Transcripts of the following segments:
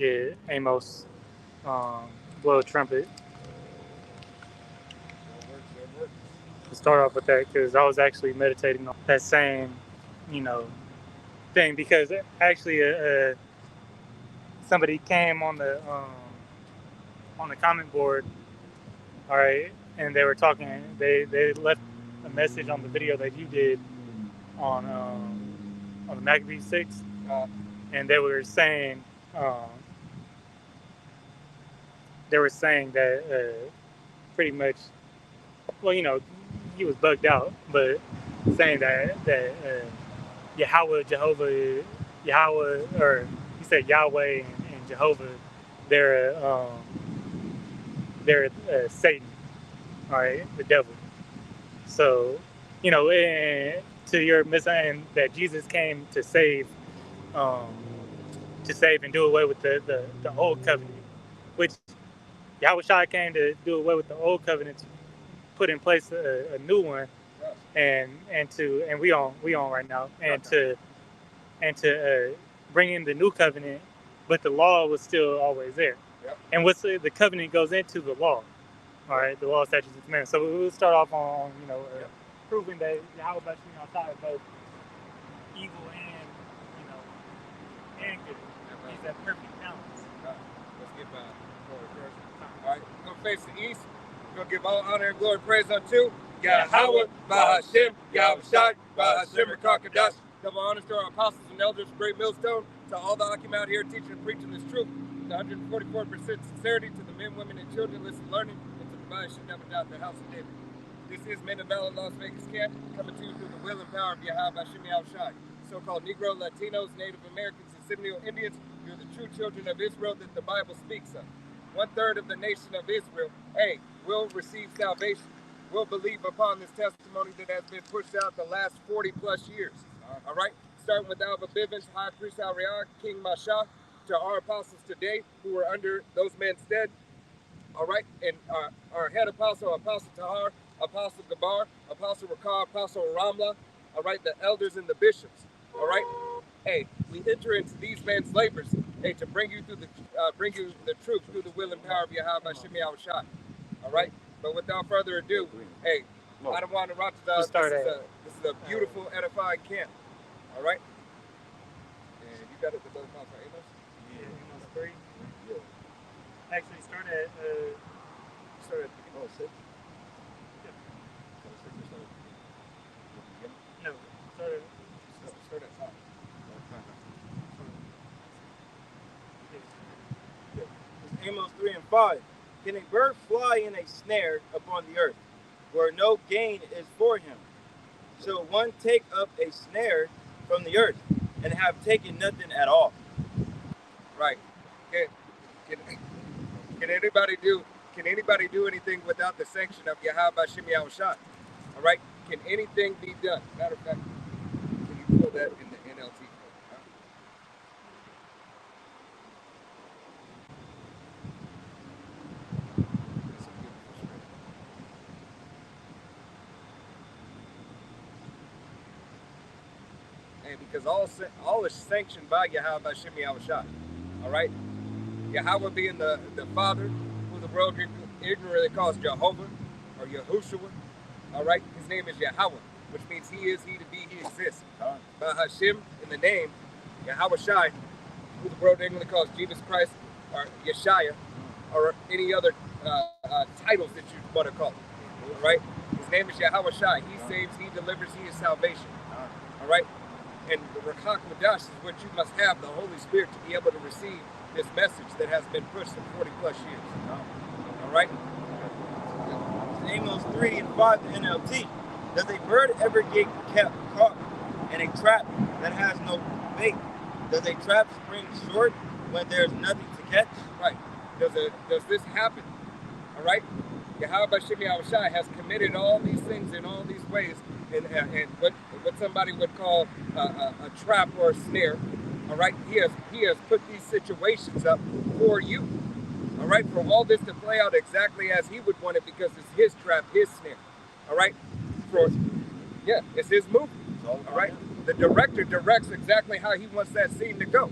get Amos blow a trumpet. To start off with that, because I was actually meditating on that same, you know, thing. Because actually, somebody came on the comment board, all right, and they were talking. They left a message on the video that you did on the Maccabee 6, and um, they were saying that pretty much, well, you know, he was bugged out, but saying that Yahweh, Jehovah, Yahweh, or he said Yahweh and Jehovah, they're Satan, all right, the devil. So, you know, and to your missing that Jesus came um, to save and do away with the old covenant, which Yahweh Shai came to do away with the old covenant, to put in place a new one, and we on right now, and to bring in the new covenant, but the law was still always there. Yep. And what's the covenant goes into the law, all right, the law, statutes, and commandments. So we'll start off on proving that Yahweh Shai outside of both evil and and good. He's that perfect balance. Let's get by glory first. All right, we're gonna face the east. We're gonna give all honor and glory praise unto Yahweh, Bahashem, Yahweh Shai, Bahashem, Rakakadash. Double honors to our apostles and elders, great millstone, to all the Akim out here teaching and preaching this truth. The 144% sincerity to the men, women, and children listening, learning, and to the body should never doubt the house of David. This is Men of Valor Las Vegas Camp, coming to you through the will and power of Yahweh Bahashem, Yahweh Shai. So-called Negro, Latinos, Native Americans, and Seminole Indians, you're the true children of Israel that the Bible speaks of. 1/3 of the nation of Israel, will receive salvation, will believe upon this testimony that has been pushed out the last 40 plus years. All right, starting with Alva Bivens, High Priest Ariah, King Masha, to our apostles today who are under those men's stead. All right, and our head apostle, Apostle Tahar, Apostle Gabar, Apostle Rakah, Apostle Ramla, all right, the elders and the bishops. All right, we enter into these men's labors, to bring you the truth through the will and power of Yahweh Bahashem, Yahweh Shai. All right, but without further ado, I don't want to rot this is a beautiful, edifying camp. All right, and you got it, the brother Apostle Amos. Yeah, Amos 3. Yeah. Actually, start at the beginning. 6. Yeah. 6 or 7. No, Start at 5. Amos 3 and 5. Can a bird fly in a snare upon the earth, where no gain is for him? So one take up a snare from the earth, and have taken nothing at all. Right. Can anybody do anything without the sanction of Yahweh Bahashem, Yahweh Shai? All right. Can anything be done? Matter of fact, can you pull that in the NLT? Because all is sanctioned by Yahweh Bahashem, Yahweh Shai. All right? Yahweh being the Father, who the world ignorantly calls Jehovah or Yahushua. All right? His name is Yahweh, which means he is, he to be, he exists. Bahashem, in the name, Yahweh Shai, who the world ignorantly calls Jesus Christ or Yeshaya, or any other titles that you want to call it. All right? His name is Yahweh Shai. He saves, he delivers, he is salvation. All right? And the Rakak Wadash is what you must have, the Holy Spirit, to be able to receive this message that has been pushed for 40 plus years. All right? Amos 3 and 5, the NLT. Does a bird ever get caught in a trap that has no bait? Does a trap spring short when there's nothing to catch? Right. Does this happen? All right? Yahweh Bahashem, Yahweh Shai has committed all these things in all these ways, and what somebody would call a trap or a snare. All right, he has put these situations up for you. All right, for all this to play out exactly as he would want it, because it's his trap, his snare. All right, it's his movie. All right, the director directs exactly how he wants that scene to go.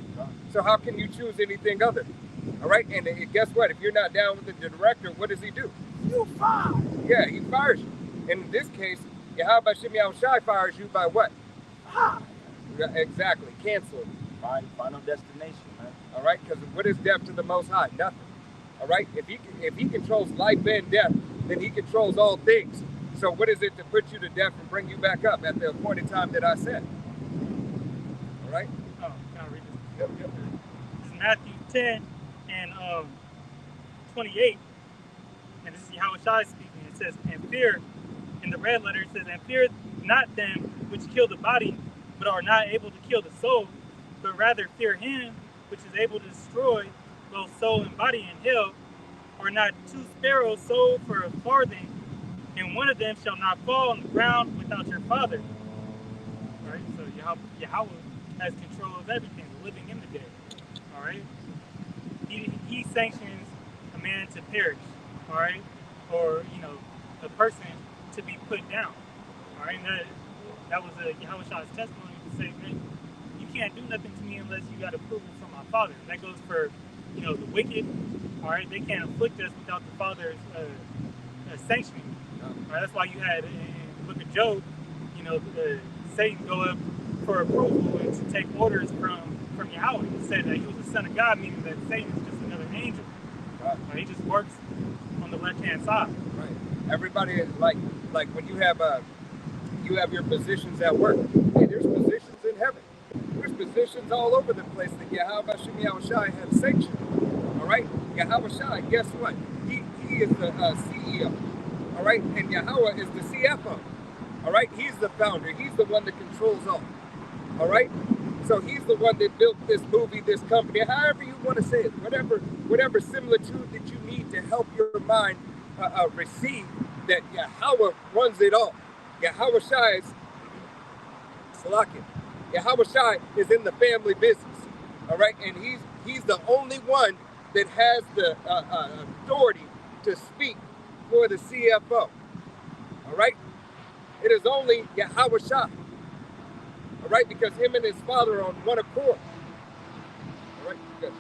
So how can you choose anything other? All right, and guess what? If you're not down with the director, what does he do? You fired. Yeah, he fires you. In this case, Yahweh Shem Yahushai fires you by what? Yeah, exactly, cancel. Final destination, man. All right, because what is death to the Most High? Nothing. All right, if he controls life and death, then he controls all things. So what is it to put you to death and bring you back up at the appointed time that I said? All right. Oh, can I read this? Yep, yep. This is Matthew 10 and 28. And this is Yahweh Shai speaking. It says, and fear, in the red letter, it says, and fear not them which kill the body, but are not able to kill the soul, but rather fear him which is able to destroy both soul and body in hell. Are not 2 sparrows sold for a farthing, and one of them shall not fall on the ground without your Father. All right, so Yahweh has control of everything, the living and the dead. All right, he sanctions a man to perish. All right, or a person to be put down. All right, and that was a Yahweh Shah's testimony to say, man, you can't do nothing to me unless you got approval from my Father. And that goes for the wicked. All right, they can't afflict us without the Father's sanctioning. All right, that's why you had in the book of Job, Satan go up for approval and to take orders from Yahweh. He said that he was the son of God, meaning that Satan is just another angel. Right. He just works on the left-hand side. Right. Everybody is like when you have your positions at work. Hey, there's positions in heaven. There's positions all over the place that Yahweh Shem Yahushai has sanctioned. All right, Yahweh Shai, guess what? He is the CEO. All right, and Yahweh is the CFO. All right, he's the founder. He's the one that controls all. All right, so he's the one that built this movie, this company, however you want to say it, whatever similitude that you need to help your mind receive that Yahweh runs it all. Yahweh Shai is Salakia. Yahweh Shai is in the family business. All right, and he's the only one that has the authority to speak for the CFO. All right, it is only Yahweh Shai. All right, because him and his father are on one accord. All right, good.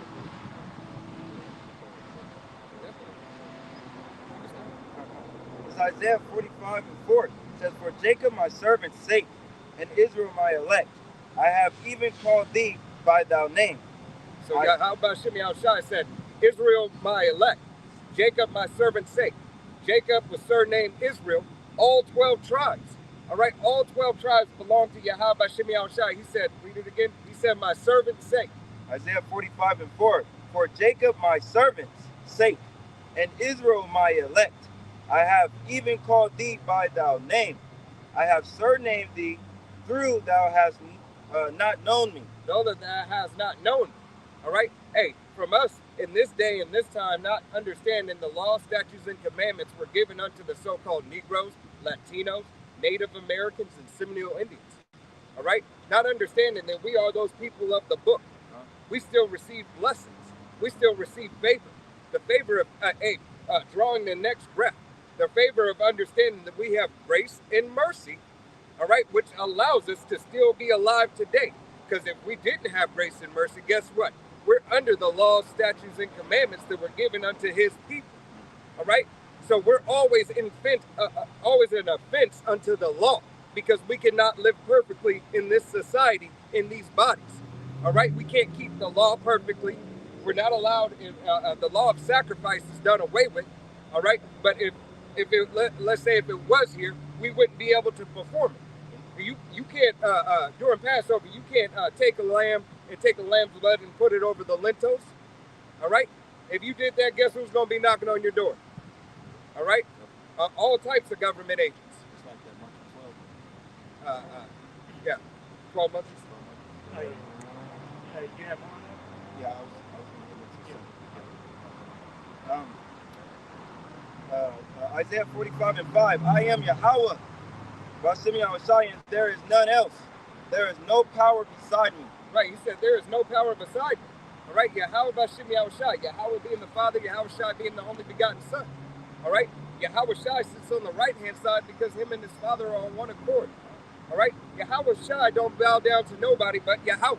It's Isaiah 45:4. It says, for Jacob my servant's sake, and Israel my elect, I have even called thee by thy name. So Yahweh Shem Yahushai said, Israel my elect, Jacob my servant's sake. Jacob was surnamed Israel, all 12 tribes. All right, all 12 tribes belong to Yahweh Shem Yahushai. He said, read it again. He said, my servant's sake. Isaiah 45:4. For Jacob my servant's sake, and Israel my elect, I have even called thee by thy name. I have surnamed thee, through thou hast not known me. Though that thou hast not known me. All right, hey, from us in this day and this time, not understanding the law, statutes, and commandments were given unto the so-called Negroes, Latinos, Native Americans, and Seminole Indians. All right, not understanding that we are those people of the book. We still receive blessings. We still receive favor. The favor of drawing the next breath. The favor of understanding that we have grace and mercy. All right, which allows us to still be alive today. Because if we didn't have grace and mercy, guess what? We're under the laws, statutes, and commandments that were given unto his people. All right? So we're always an offense unto the law, because we cannot live perfectly in this society, in these bodies. All right? We can't keep the law perfectly. We're not allowed, the law of sacrifice is done away with. All right? But let's say if it was here, we wouldn't be able to perform it. You can't, during Passover, you can't take a lamb and take the lamb's blood and put it over the lintels. All right? If you did that, guess who's going to be knocking on your door? All right? All types of government agents. It's like that monkey 12. Yeah, 12 months. Oh, yeah. You have more on that? Yeah, I was going to Isaiah 45:5. I am Yahweh. And there is none else. There is no power beside me. Right, he said there is no power beside me. All right, Yahweh Bashem Yahushai. Yahweh being the Father, Yahweh Shai being the only begotten Son. All right, Yahweh Shai sits on the right-hand side because him and his Father are on one accord. All right, Yahweh Shai don't bow down to nobody but Yahweh.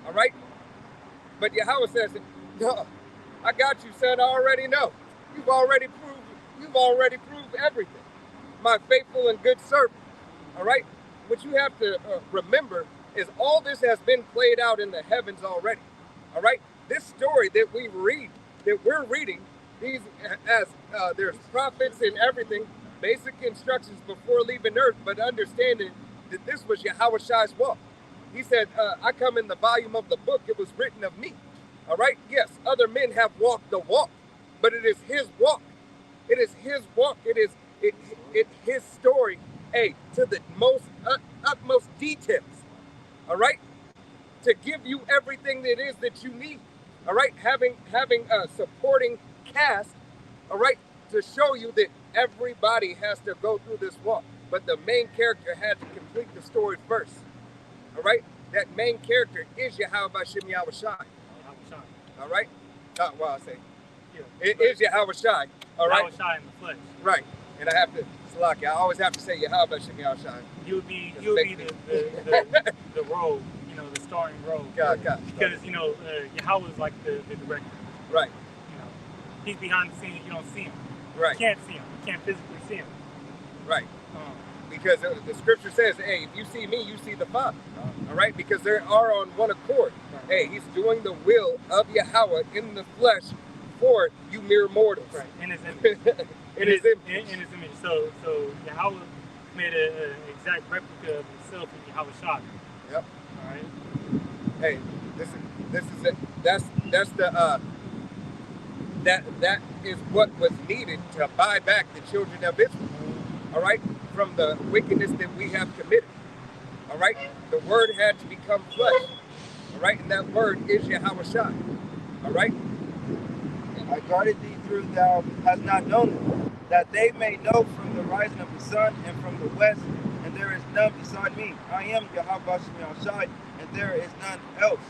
All right, But Yahweh says, no, I got you, son. I already know. You've already proved everything. My faithful and good servant. All right? What you have to remember is all this has been played out in the heavens already. All right? This story that we're reading, these as there's prophets and everything, basic instructions before leaving earth, but understanding that this was Yahweh Shai's walk. He said, I come in the volume of the book, it was written of me. All right? Yes, other men have walked the walk, but it is his walk. It is his walk. It is his story, to the most utmost details. All right? To give you everything that it is that you need. All right? Having a supporting cast, all right, to show you that everybody has to go through this walk. But the main character had to complete the story first. All right? That main character is Yahweh Bashem Yahweh Shai. All right? Well, I say, it is Yahweh Shai. All right? Yahweh Shai in the flesh. Right. And I have to, Salaki, I always have to say Yahweh Bashem Yahweh Shai. You would be the role, the starring role. God. Because, Yahweh is like the director. Right. He's behind the scenes, you don't see him. Right. You can't see him. You can't physically see him. Right. Because the scripture says, hey, if you see me, you see the Father. All right? Because they are on one accord. Hey, he's doing the will of Yahweh in the flesh for you mere mortals. Right. In his image. in his image. In his image. So Yahweh made an exact replica of himself in Yahweh Shai. Yep. All right. Hey, this is it. That's the that is what was needed to buy back the children of Israel. All right, from the wickedness that we have committed. All right, the word had to become flesh. All right, and that word is Yahweh Shai. All right. I guarded thee through thou hast not known it, that they may know from the rising of the sun and from the west, and there is none beside me. I am Yahweh Bashem Shai, and there is none else.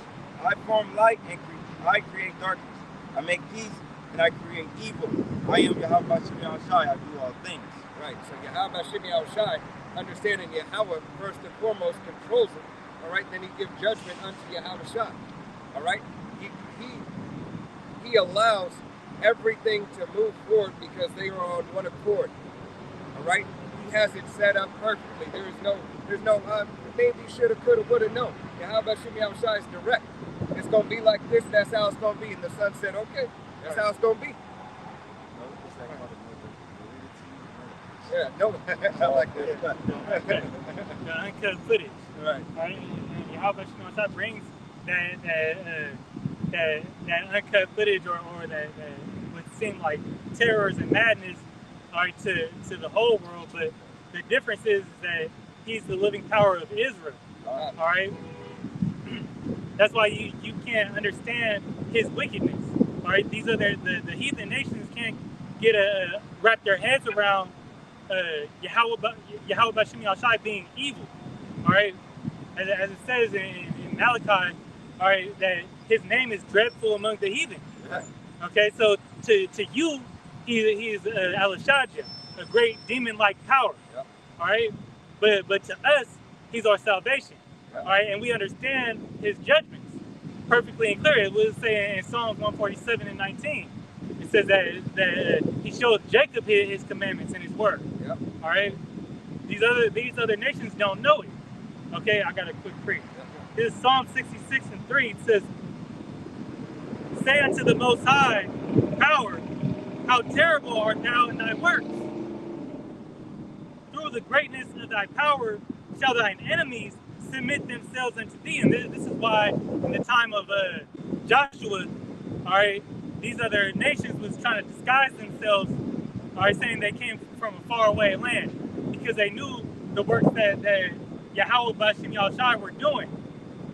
I form light and I create darkness. I make peace and I create evil. I am Yahweh Bashem Shai. I do all things. Right. So Yahweh Bashem Shai, understanding Yahweh first and foremost controls it. All right. Then he gives judgment unto Yahweh Shai. All right. He allows everything to move forward because they are on one accord. All right. He has it set up perfectly. There's no maybe, shoulda, coulda, woulda, no. Yahweh Bashem Shai is direct. It's gonna be like this. That's how it's gonna be. And the son said, okay, that's how it's gonna be. Yeah, no, I like that. The uncut footage. Right. Right. And Yahweh Bashem Shai brings that uncut footage or that would seem like terrors and madness, all right, to the whole world. But the difference is that he's the living power of Israel. All right. That's why you can't understand his wickedness. All right. These are the heathen nations can't wrap their heads around Yahweh Bashem Shai being evil. All right. As it says in Malachi, all right, that his name is dreadful among the heathen. Okay, so to you, he is Alashadja, a great demon-like power. Yep. All right, but to us, he's our salvation. Yep. All right, and we understand his judgments perfectly and clear. It will say in Psalms 147 and 19, it says that he showed Jacob his commandments and his word. Yep. All right, these other nations don't know it. Okay, I got a quick preach. This is Psalm 66 and 3. It says, say unto the Most High Power, how terrible art thou in thy works. Through the greatness of thy power shall thine enemies submit themselves unto thee. And this is why in the time of Joshua, all right, these other nations was trying to disguise themselves, all right, saying they came from a faraway land because they knew the works that Yahweh Bashem Shai were doing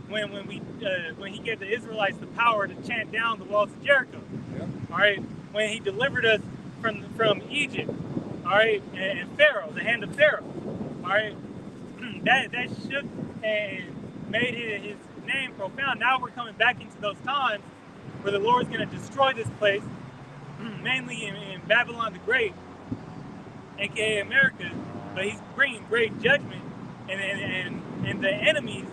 when he gave the Israelites the power to chant down the walls of Jericho. Yep. All right, when he delivered us from Egypt, all right, and Pharaoh, the hand of Pharaoh, all right, that shook and made his name profound. Now we're coming back into those times where the Lord's going to destroy this place, mainly in Babylon the Great, aka America, but he's bringing great judgment, and the enemies,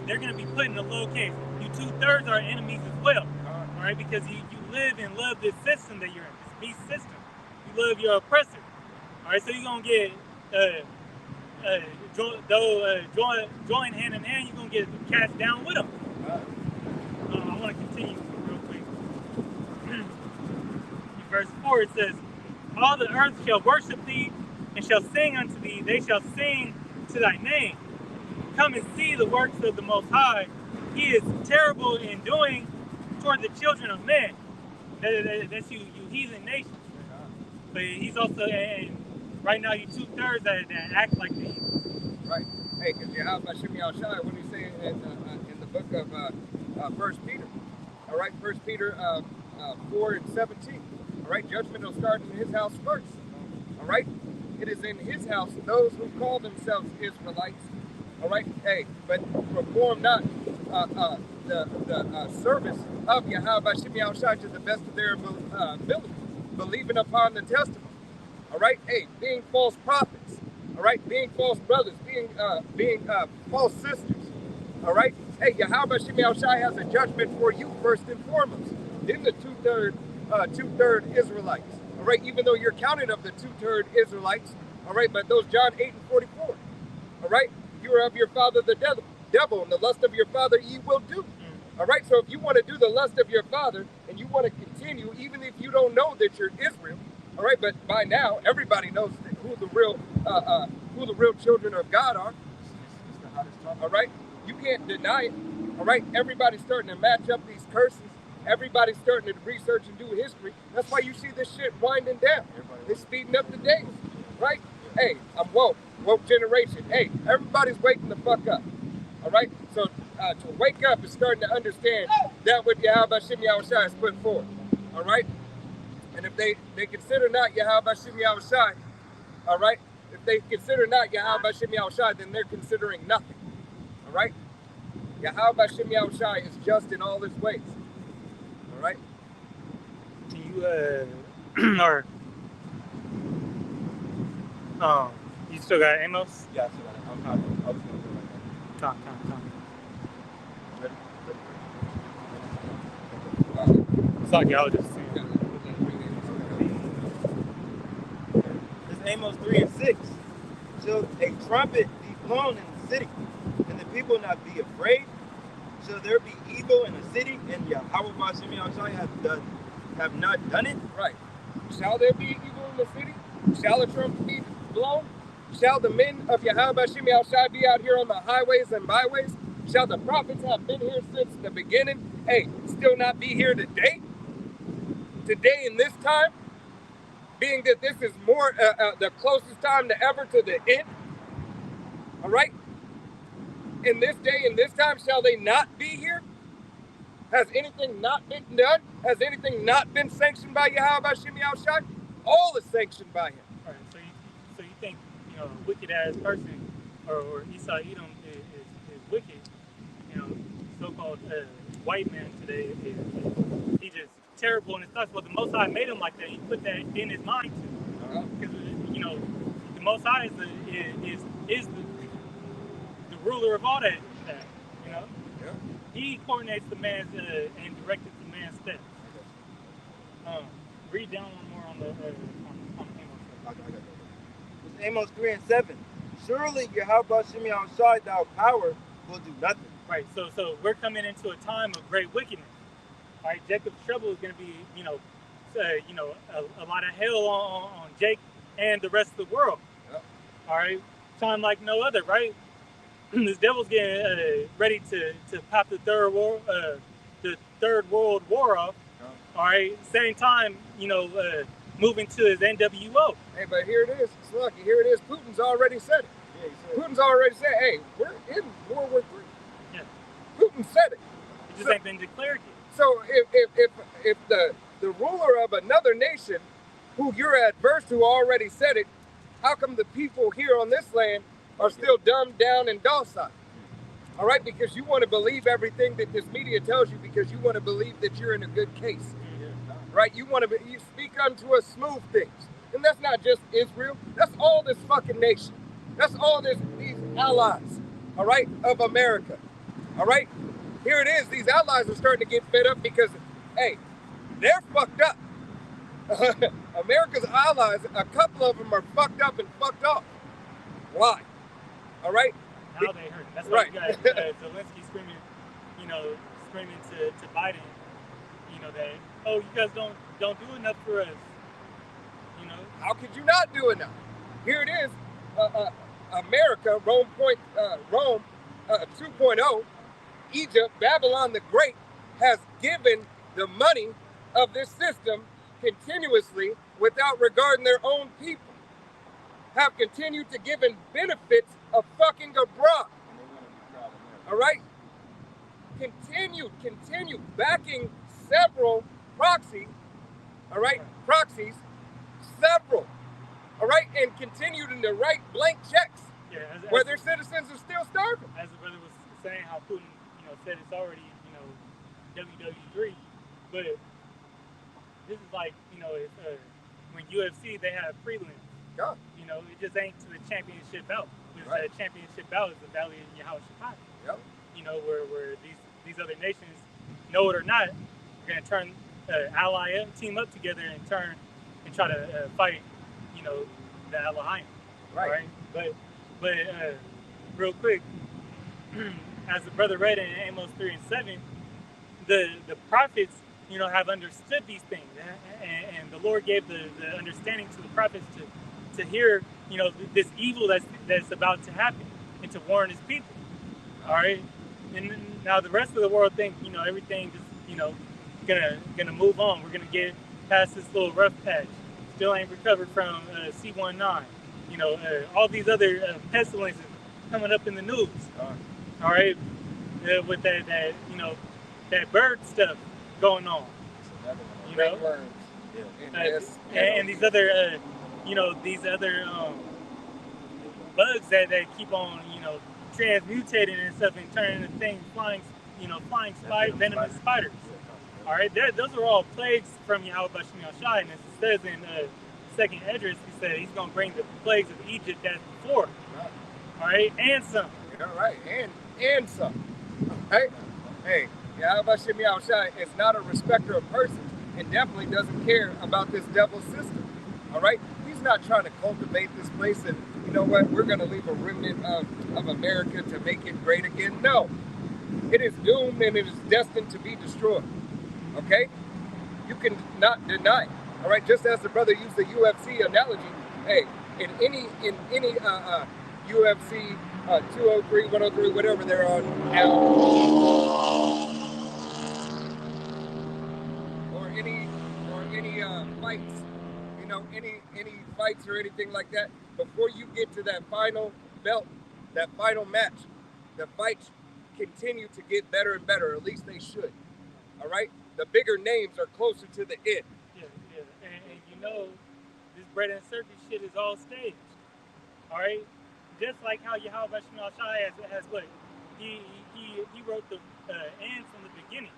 they're going to be put in a low case. You 2/3 are enemies as well. All right, because you live and love this system that you're in, this beast system. You love your oppressor. All right, so you're gonna get join hand in hand. You're gonna get cast down with them. I want to continue real quick. In verse 4 it says, "All the earth shall worship thee, and shall sing unto thee. They shall sing to thy name. Come and see the works of the Most High. He is terrible in doing toward the children of men." That's you heathen nations. But he's also, and right now you 2/3 that act like these. Right. Hey, because Yahweh Hashem Yahushua, what do you say in the book of 1 Peter? All right, 1 Peter 4:17. All right, judgment will start in his house first. All right, it is in his house those who call themselves Israelites. All right, hey, but perform not the service of Yahweh Hashem Yahushua to the best of their ability, believing upon the testimony. All right, hey, being false prophets. All right, being false brothers, being false sisters. All right, hey, Yahweh Hashem Yahushua has a judgment for you first and foremost. Then the two-third Israelites. All right, even though you're counted of the two-third Israelites. All right, but those John 8:44. All right, you are of your father the devil, and the lust of your father ye will do. All right, so if you want to do the lust of your father and you want to continue, even if you don't know that you're Israel, all right, but by now everybody knows who the real children of God are. All right, you can't deny it. All right, everybody's starting to match up these curses. Everybody's starting to research and do history. That's why you see this shit winding down. They're speeding up the days, right? Hey, I'm woke generation. Hey, everybody's waking the fuck up. All right, so to wake up is starting to understand that what Yahweh Hashem Yahushua has put forth. All right, and if they consider not Yahweh Hashem Yahushua, all right, if they consider not Yahweh Hashem Yahushua, then they're considering nothing. All right, Yahweh Hashem Yahushua is just in all his ways. All right. Do you or you still got Amos? Yeah, I still got it. I was going to do it right Come. now. It's like y'all just saying. This is Amos 3:6. Shall a trumpet be blown in the city, and the people not be afraid? Shall there be evil in the city, and Yahweh Hashem Yahushua have not done it? Right. Shall there be evil in the city? Shall a trumpet be blown? Shall the men of Yahweh Hashem Yahushua be out here on the highways and byways? Shall the prophets have been here since the beginning? Hey, still not be here today? Today in this time? Being that this is more the closest time to ever to the end? All right? In this day, in this time, shall they not be here? Has anything not been done? Has anything not been sanctioned by Yahweh Hashem Yahushua? All is sanctioned by him. All right, so you think, you know, a wicked ass person or Esau Edom is wicked, you know, so-called white man today is he's just terrible in his thoughts. Well, the Most High made him like that. He put that in his mind too, because you know the Most High is the ruler of all that. You know, Yeah. he coordinates the man's and directs the man's steps. Read down one more on the on Amos. This is Amos 3:7. Surely Yahweh Hashem Yahushua, thou power, will do nothing. Right, so we're coming into a time of great wickedness. All right, Jacob's trouble is going to be, a lot of hell on Jake and the rest of the world. Yep. All right, time like no other, right? This devil's getting ready to pop the third world war off. Yep. All right, same time, moving to his NWO. Hey, but here it is. It's lucky. Here it is. Putin's already said it. Yeah, he said, Putin's already said, hey, we're in World War III. Yeah. Putin said it. It just ain't been declared yet. So if the ruler of another nation who you're adverse to already said it, how come the people here on this land are still dumbed down and docile? All right, because you want to believe everything that this media tells you because you want to believe that you're in a good case. Right? You speak unto us smooth things. And that's not just Israel. That's all this fucking nation. That's all these allies, all right, of America. All right? here it is. These allies are starting to get fed up because, hey, they're fucked up. America's allies, a couple of them are fucked up and fucked off. Why? All right? Now they hurt. That's why Right. you got Zelensky screaming, screaming to Biden, that, oh, you guys don't do enough for us. How could you not do it now? Here it is. America, Rome 2.0, Egypt, Babylon the Great has given the money of this system continuously without regarding their own people. Have continued to give in benefits of fucking abroad. All right? Continued backing several proxies, all right? Proxies, several, all right? And continued to write blank checks where their citizens are still starving. As the brother was saying, how Putin, said it's already, WW3, but this is like, it's, when UFC, they have prelims. Yeah. It just ain't to the championship bout. Right. The championship bout is the Valley of Yahweh Shai. Yep. Where these other nations, know it or not, are going to turn ally up, team up together and try to fight, the Elohim. Right. But real quick, as the brother read in Amos 3:7, the prophets, have understood these things, and the Lord gave the understanding to the prophets to hear, this evil that's about to happen, and to warn His people. All right, and now the rest of the world think, everything just, gonna move on. We're gonna get past this little rough patch. Still ain't recovered from C19. All these other pestilences coming up in the news. All right, with that bird stuff going on. And these other, bugs that keep on, transmutating and stuff and turning into things, flying venomous spiders. All right, those are all plagues from Yahweh Bashim Yahshai, and it says in Second Esdras, he said he's going to bring the plagues of Egypt as before. All right, and some. Yeah, right, and some. Right? Hey, Yahweh Bashim Yahshai is not a respecter of persons and definitely doesn't care about this devil system. All right, he's not trying to cultivate this place and, you know what, we're going to leave a remnant of America to make it great again. No, it is doomed and it is destined to be destroyed. Okay, you can not deny. All right, just as the brother used the UFC analogy. Hey, in any UFC 203, 103, whatever they're on now, or any fights, any fights or anything like that. Before you get to that final belt, that final match, the fights continue to get better and better. At least they should. All right. The bigger names are closer to the end. Yeah. And this bread and circus shit is all staged. All right? Just like how Yahweh Bashim Yahshai has what? He wrote the end from the beginning.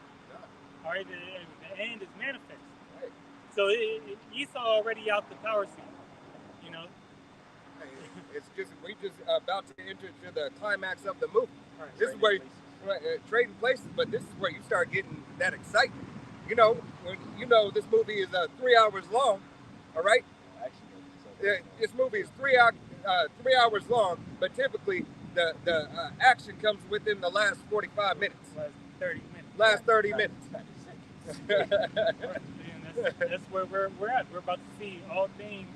All right? The end is manifest. Right. So Esau already out the power scene. It's just, we just about to enter to the climax of the movie. Right. This is where trading places, but this is where you start getting that excitement. When this movie is 3 hours long, all right? This movie is 3 hours long, but typically the action comes within the last 45 minutes. Last 30 minutes. That's where we're at. We're about to see all things,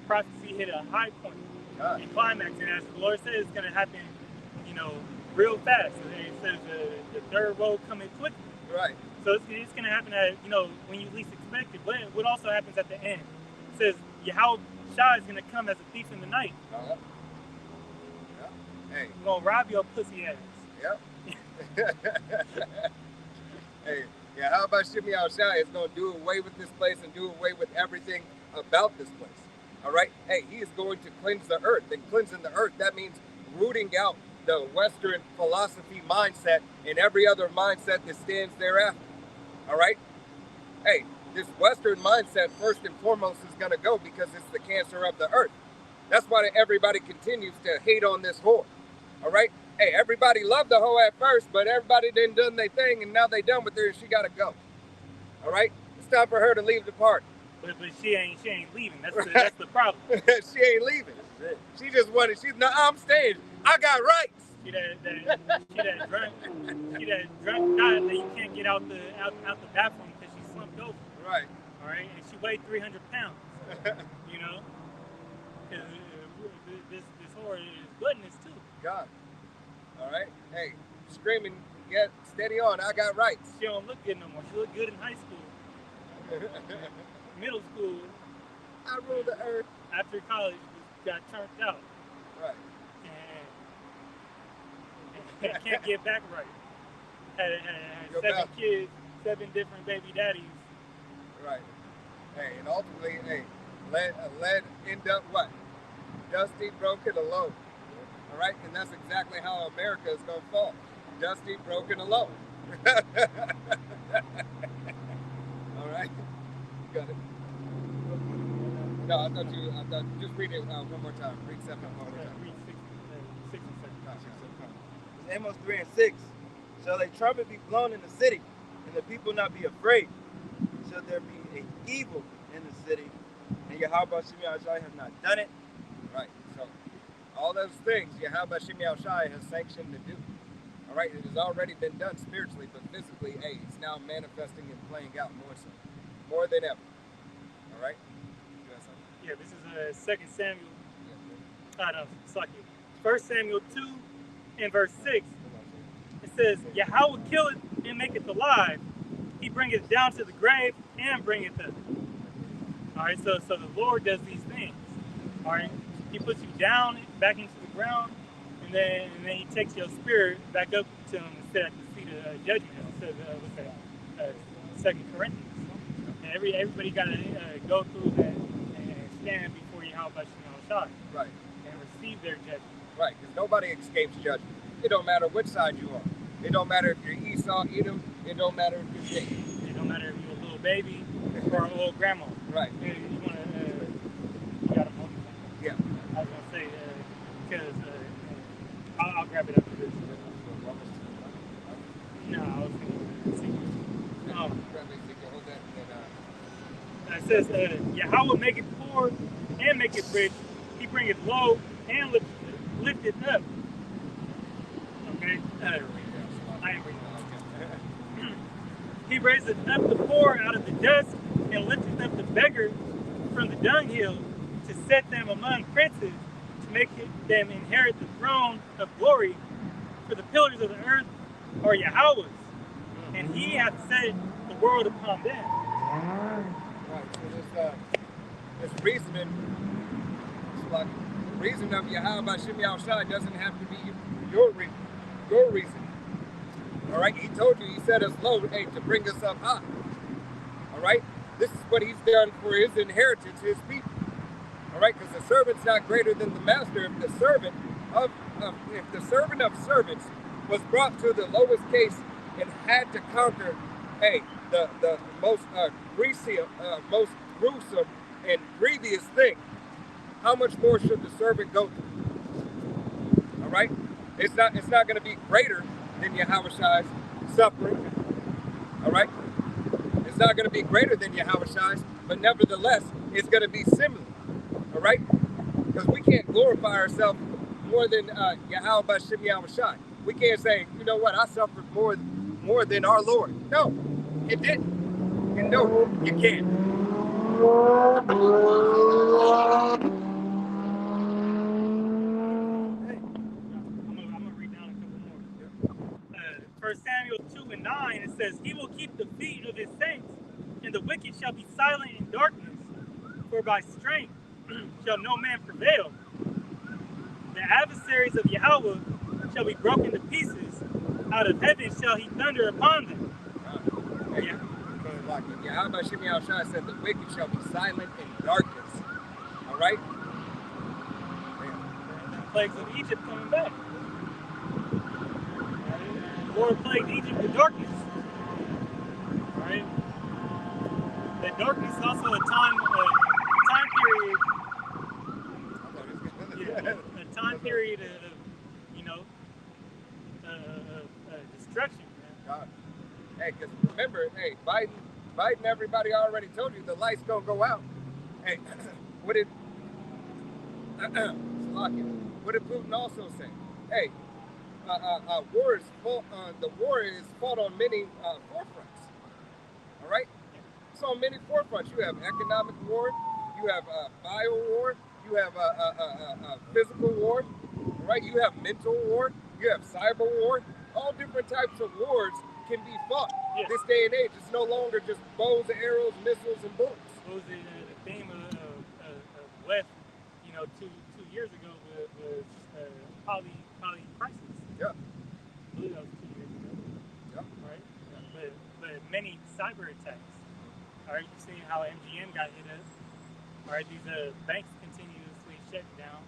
prophecy hit a high point and climax. And as the Lord says, it's going to happen, real fast. It says the third woe coming quickly. Right. So it's going to happen at, when you least expect it. But what also happens at the end? It says Yahweh Shai is going to come as a thief in the night. Yeah. Hey. He's going to rob your pussy ass. Yep. Hey, how about Shimmy Al-Shai is going to do away with this place and do away with everything about this place. All right? Hey, he is going to cleanse the earth. And cleansing the earth, that means rooting out the Western philosophy mindset and every other mindset that stands thereafter. All right? Hey, this Western mindset, first and foremost, is going to go because it's the cancer of the earth. That's why everybody continues to hate on this whore. All right? Hey, everybody loved the hoe at first, but everybody didn't done their thing, and now they done with her, and she gotta go. All right, it's time for her to leave the party. But she ain't leaving. That's the problem. She ain't leaving. That's it. She just wanted. She's no, I'm staying. I got rights. She that drunk guy that you can't get out the bathroom because she slumped over. Right. All right, and she weighed 300 pounds. You know, 'cause, this whore is gluttonous too. God. All right. Hey, screaming, get steady on. I got rights. She don't look good no more. She looked good in high school, middle school. I rule the earth. After college, got turned out Right. and can't get back right. Had Go 7 back. kids, 7 different baby daddies. Right. Hey, and ultimately, hey, lead end up what? Dusty, broken, alone. All right, and that's exactly how America is gonna fall. Dusty, broken, alone. All right. Got it. No, I thought just read it one more time. Read 7 one more time. Read 6 and 7. No, 6, 7. It's Amos 3 and 6. Shall a trumpet be blown in the city, and the people not be afraid? Shall there be an evil in the city, and Yahweh Shemi Ashai have not done it? Right. So all those things Yahweh Shemi Shai has sanctioned to do. All right, it has already been done spiritually, but physically, hey, it's now manifesting and playing out more so, more than ever. All right. You got something? Yeah, this is 2 Samuel. Yeah, No, suck it. 1 Samuel 2 and verse 6. come on, It says, Yahweh killeth and maketh alive. He bringeth down to the grave and bringeth up. All right, so the Lord does these things. All right, He puts you down, back into the ground, and then He takes your spirit back up to Him and sit at the seat of judgment. It says, 2 Corinthians. And everybody got to go through that and stand before Yahweh Shemel Shai Right. and receive their judgment. Right, because nobody escapes judgment. It don't matter which side you are. It don't matter if you're Esau, Edom. It don't matter if you're Jacob. It don't matter if you're a little baby or an old grandma. Right. You want to, you got a moment? Yeah. I was going to say, because I'll grab it after this. No, I was going to see. Hold that. It says, Yahweh maketh poor and maketh rich. He bringeth low and lifteth up. Okay? I ain't reading that. He raiseth up the poor out of the dust and lifteth up the beggar from the dunghill to set them among princes, to make them inherit the throne of glory. For the pillars of the earth are Yahweh's, and He hath set the world upon them. Right. So this reasoning, it's like the reason of Yahweh Shemi Shai doesn't have to be your reason. All right. He told you. He set us low, hey, to bring us up high. All right. This is what He's done for His inheritance, His people. All right. Because the servant's not greater than the master. If the servant of servants was brought to the lowest case and had to conquer, hey, the most most gruesome and grievous thing, how much more should the servant go through? All right, it's not going to be greater than Yahweh Shai's suffering. All right, it's not going to be greater than Yahweh Shai's, but nevertheless, it's going to be similar. All right, because we can't glorify ourselves more than Yahweh Shemi Shai. We can't say, you know what, I suffered more than our Lord. No, you didn't. And no, you can't. I'm gonna read down a couple more. 1 Samuel 2 and 9, it says, He will keep the feet of His saints, and the wicked shall be silent in darkness, for by strength shall no man prevail. The adversaries of Yahweh shall be broken to pieces. Out of heaven shall He thunder upon them. Yeah. Like Yahweh Shemi Shai said, the wicked shall be silent in darkness. All right? The plagues of Egypt coming back. The Lord plagued Egypt with darkness. Right? That darkness is also a time period. A time period of, Hey, because remember, hey, Biden, everybody already told you the light's gonna go out. Hey, what did what did Putin also say? Hey, the war is fought on many forefronts. All right, it's on many forefronts. You have economic war, you have bio war, you have physical war, right? You have mental war, you have cyber war. All different types of wars can be fought. Yeah. This day and age, it's no longer just bows and arrows, missiles and bullets. What was the theme of West, 2 years ago was poly crisis. Yeah. I believe that was 2 years ago. Yeah. Right? Yeah. But many cyber attacks. All right, you see how MGM got hit up. All right, these banks continuously shutting down.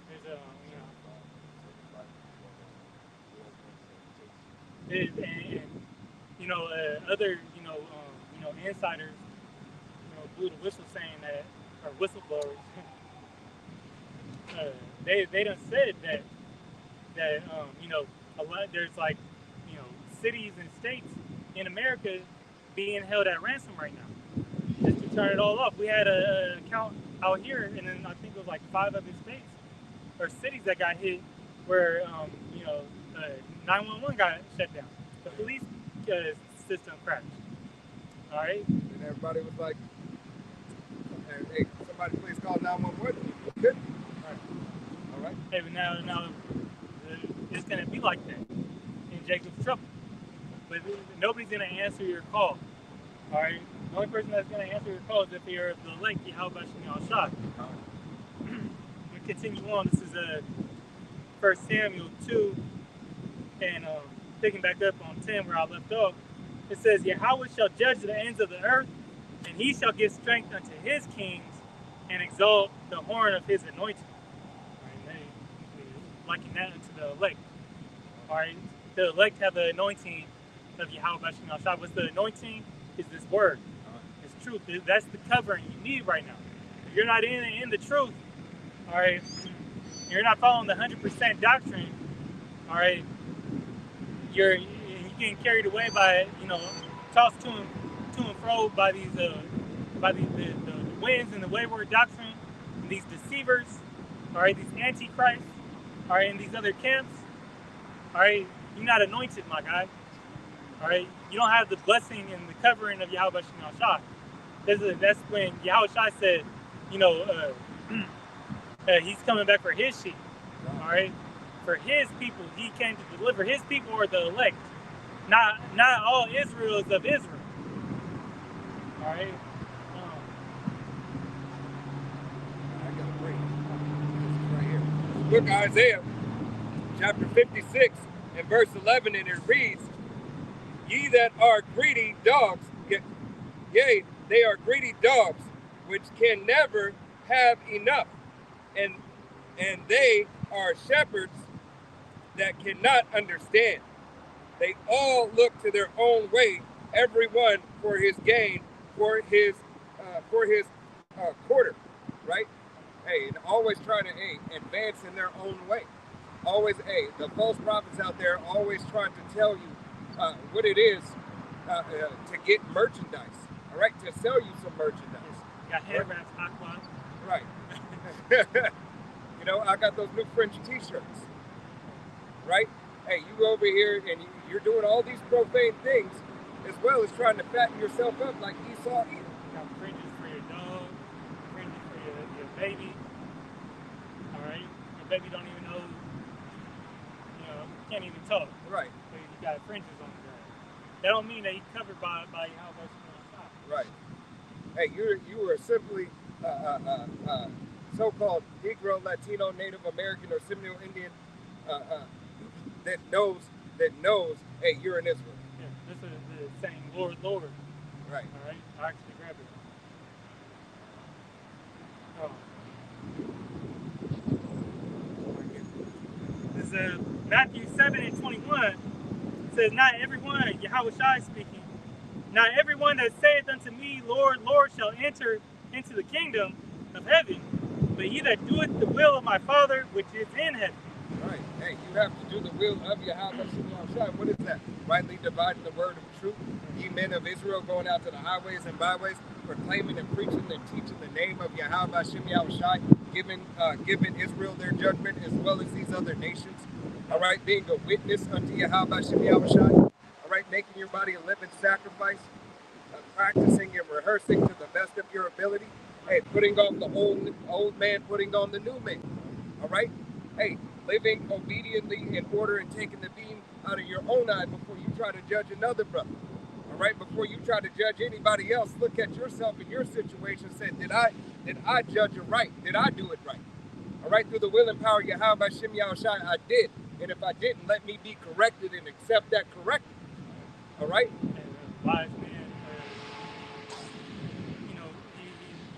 There's other insiders blew the whistle saying that, or whistleblowers, they done said that a lot, there's like cities and states in America being held at ransom right now just to turn it all off. We had an account out here, and then I think it was like 5 other states or cities that got hit where 911 got shut down. The police system crashed. All right. And everybody was like, "Hey, somebody please call 911." Good. All right. Hey, but now it's gonna be like that in Jacob's trouble. But nobody's gonna answer your call. All right. The only person that's gonna answer your call is if you're of the elect, Yahweh Shem Shah. We continue on. This is 1 Samuel 2, and picking back up on 10 where I left off. It says, Yahweh shall judge the ends of the earth, and he shall give strength unto his kings, and exalt the horn of his anointing. Right, they liken that unto the elect. All right, the elect have the anointing of Yahweh Shem Shah. What's the anointing? Is this word. It's truth. That's the covering you need right now. If you're not in the truth, all right, you're not following the 100% doctrine, all right, you're getting carried away by, tossed to and fro by these the winds and the wayward doctrine, and these deceivers, all right, these antichrists, all right, in these other camps, all right, you're not anointed, my guy, all right, you don't have the blessing and the covering of Yahweh Shem Shah. That's when Yahweh Shah said, he's coming back for his sheep, all right, for his people. He came to deliver his people, or the elect. Not all Israel is of Israel. All right. I got a break. This is right here. Look, Isaiah, chapter 56 and verse 11, and it reads, "Ye that are greedy dogs, yea, they are greedy dogs, which can never have enough, and they are shepherds that cannot understand. They all look to their own way, everyone for his gain, for his quarter," right? Hey, and always trying to advance in their own way. Always, the false prophets out there always trying to tell you what it is to get merchandise. All right, to sell you some merchandise. Got hair wraps, hot cloth. Right. I got those new French T-shirts. Right? Hey, you over here and you're doing all these profane things, as well as trying to fatten yourself up like Esau here. Got fringes for your dog, fringes for your baby. All right, your baby don't even know, can't even talk. Right. So you got fringes on the ground. That don't mean that he's covered by Yahweh Shem Shah. Right. Hey, you were simply so-called Negro, Latino, Native American, or Seminole Indian that knows, hey, you're in Israel. Yeah, this is the saying, Lord, Lord. Right. All right, I actually grab it. This is Matthew 7:21. It says, "Not everyone," Yahweh Shai speaking, "not everyone that saith unto me, Lord, Lord, shall enter into the kingdom of heaven, but he that doeth the will of my Father which is in heaven." Right. Hey, you have to do the will of Yahweh Shem Shai. What is that? Rightly dividing the word of truth. Ye men of Israel going out to the highways and byways, proclaiming and preaching and teaching the name of Yahweh Shem Shai, giving Israel their judgment as well as these other nations. All right, being a witness unto Yahweh Shem Shai. All right, making your body a living sacrifice, practicing and rehearsing to the best of your ability. Hey, putting off the old man, putting on the new man. All right? Hey, living obediently in order and taking the beam out of your own eye before you try to judge another brother. All right? Before you try to judge anybody else, look at yourself in your situation and say, did I judge it right? Did I do it right? All right? Through the will and power of Yahweh Shem Yahushai, I did. And if I didn't, let me be corrected and accept that correctly. All right? And a wise man, you know,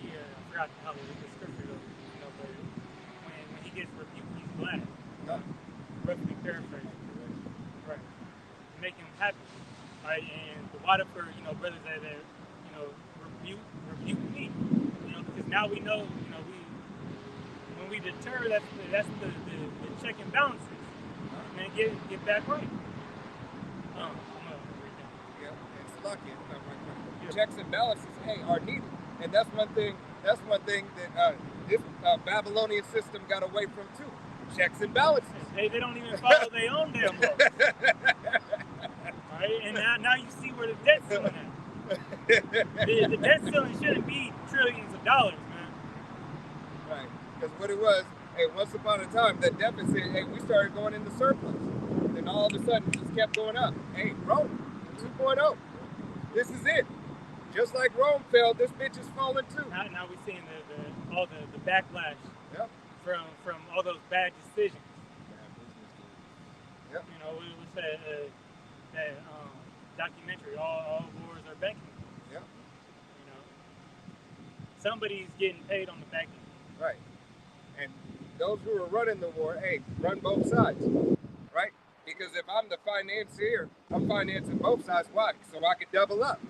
I forgot how the scripture goes, you know, but when he gets rebuked, he's glad. Roughly paraphrasing. Right. Make him happy. Right. And the water for, you know, brothers that you know, rebuke me. You know, because now we know, you know, when we deter, that's the check and balances. And then get back right. I'm gonna read that. Yeah, it's lucky. Checks and balances, hey, are needed, and that's one thing. That's one thing that this Babylonian system got away from too. Checks and balances. They don't even follow their own damn laws. Right, and now you see where the debt ceiling at. The debt ceiling shouldn't be trillions of dollars, man. Right, because what it was, hey, once upon a time, that deficit, hey, we started going into surplus. Then all of a sudden, it just kept going up. Hey, Rome, 2.0. This is it. Just like Rome fell, this bitch is falling too. Now we're seeing all the backlash from all those bad decisions. Yep. You know, what's that documentary? All wars are banking. Yep. You know, somebody's getting paid on the back end. Right. And those who are running the war, hey, run both sides. Right? Because if I'm the financier, I'm financing both sides. Why? So I can double up.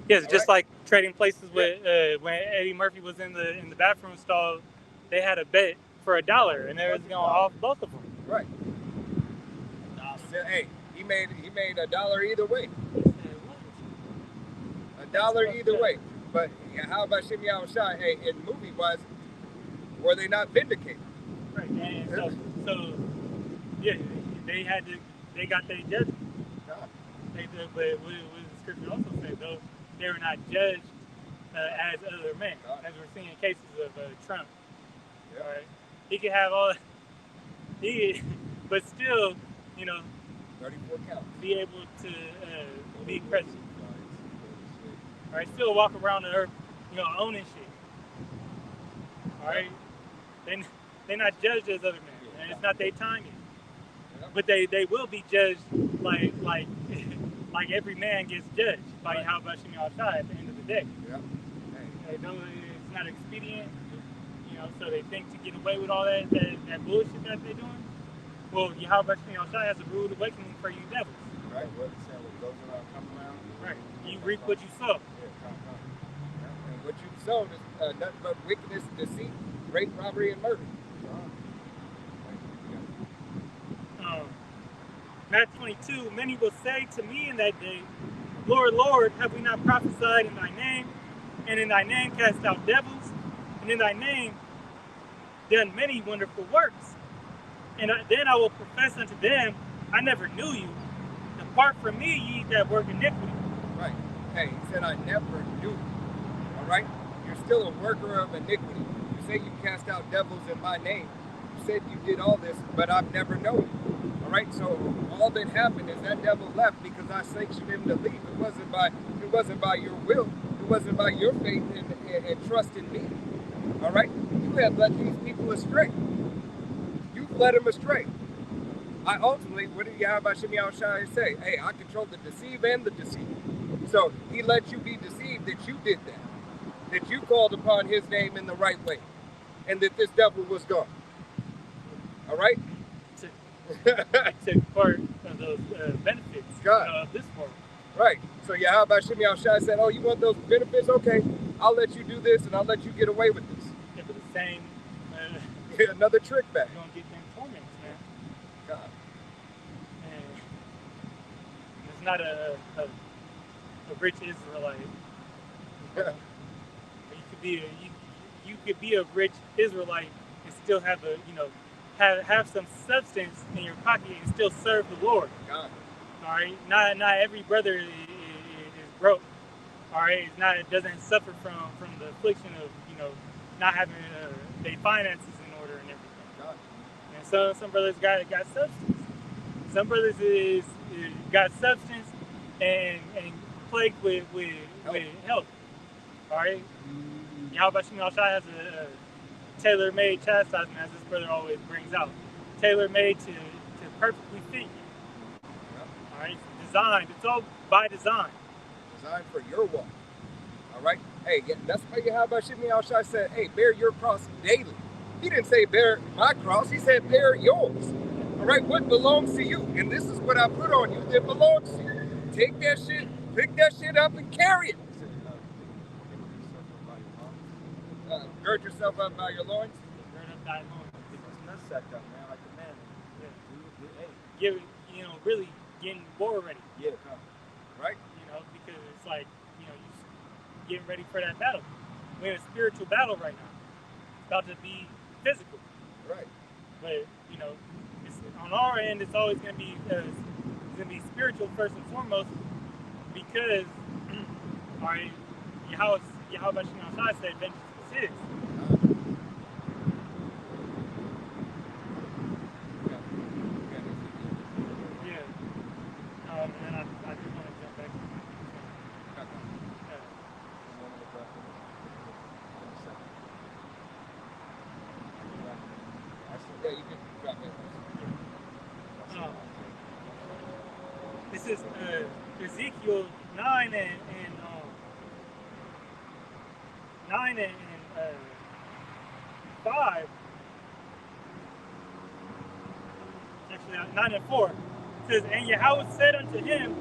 Yes, just like trading places with when Eddie Murphy was in the bathroom stall, they had a bet for $1, and they was going off both of them. Right. Hey, he made $1 either way. $1 either way. But how about Shem Yahushai? Hey, in movie wise, were they not vindicated? Right. And so yeah, they got their judgment. But what the scripture also says, though, they were not judged as other men, as we're seeing cases of Trump. Yeah. Right? He could have all, but still, you know, 34 counts. be able to be president. All right, still walk around the earth, you know, owning shit. All right, they're not judged as other men, and it's not their time yet. But they will be judged like every man gets judged by Yahweh Shem Yahushai at the end of the day. Yeah. They know it's not expedient, you know, so they think to get away with all that bullshit that they're doing. Well, Yahweh Shem Yahushai has a rude awakening for you devils. Right. What it said, what goes around, come around. Right. You reap what you sow. And what you sown is nothing but wickedness, deceit, rape, robbery, and murder. Matthew 22, many will say to me in that day, Lord, Lord, have we not prophesied in thy name, and in thy name cast out devils, and in thy name done many wonderful works? And then I will profess unto them, I never knew you. Depart from me, ye that work iniquity. Right. Hey, he said, I never knew you. All right? You're still a worker of iniquity. You say you cast out devils in my name. You said you did all this, but I've never known you. All right? So all that happened is that devil left because I sanctioned him to leave. It wasn't by your will. It wasn't by your faith and trust in me. All right? You have led these people astray. You've led them astray. I ultimately, what did Yahweh Shem Yahushai say? Hey, I control the deceive and the deceive. So he let you be deceived that you did that you called upon his name in the right way, and that this devil was gone. All right? I took part of those benefits of this world. Right. So Yahweh Shem Yahushai said, oh, you want those benefits? Okay, I'll let you do this, and I'll let you get away with this. Yeah, but the same... Another trick back. You're going to get them torments, man. God. And it's not a rich Israelite. Yeah. You could be a rich Israelite and still have have some substance in your pocket and still serve the Lord. God. All right, not every brother is broke. All right, it doesn't suffer from the affliction of not having their finances in order and everything. God. And so some brothers got substance. Some brothers is got substance and plagued with health. All right, Yahweh Shai has a tailor-made chastisement, as this brother always brings out. Tailor-made to perfectly fit you. Yep. All right, it's designed. It's all by design. Designed for your walk. All right. Hey, that's why Yahweh Shai said, "Hey, bear your cross daily." He didn't say bear my cross. He said bear yours. All right. What belongs to you, and this is what I put on you that belongs to you. Take that shit, pick that shit up, and carry it. Gird yourself up by your loins. Gird up thy loins. It's nutsack up, man, like the man. Yeah. Really getting war ready. Yeah, come. Right? Because it's like, you getting ready for that battle. We're in a spiritual battle right now. It's about to be physical. Right. But, it's, on our end, it's always going to be spiritual first and foremost, because, all right, Yahweh Shai said, vengeance is his. And I just want to jump back. Yeah, you can drop it. This is Ezekiel 9 and 5. Actually, 9 and 4. It says, "And Yahweh said unto him,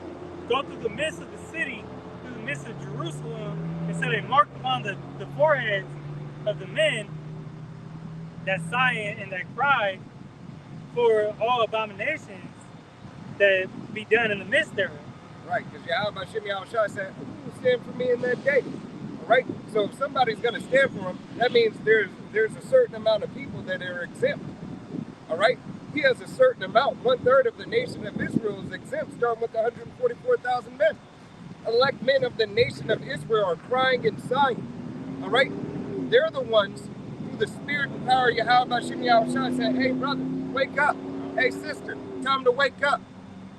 Go through the midst of the city, through the midst of Jerusalem, and set a mark upon the foreheads of the men that sigh and that cry for all abominations that be done in the midst thereof." Right, because Yahweh Shai said, "Who will stand for me in that day?" All right, so if somebody's going to stand for him, that means there's a certain amount of people that are exempt. All right, he has a certain amount. 1/3 of the nation of Israel is exempt, starting with 144,000 men. Elect men of the nation of Israel are crying and sighing. All right, they're the ones through the spirit and power of Yahweh Shai said, "Hey, brother, wake up. Hey, sister, time to wake up.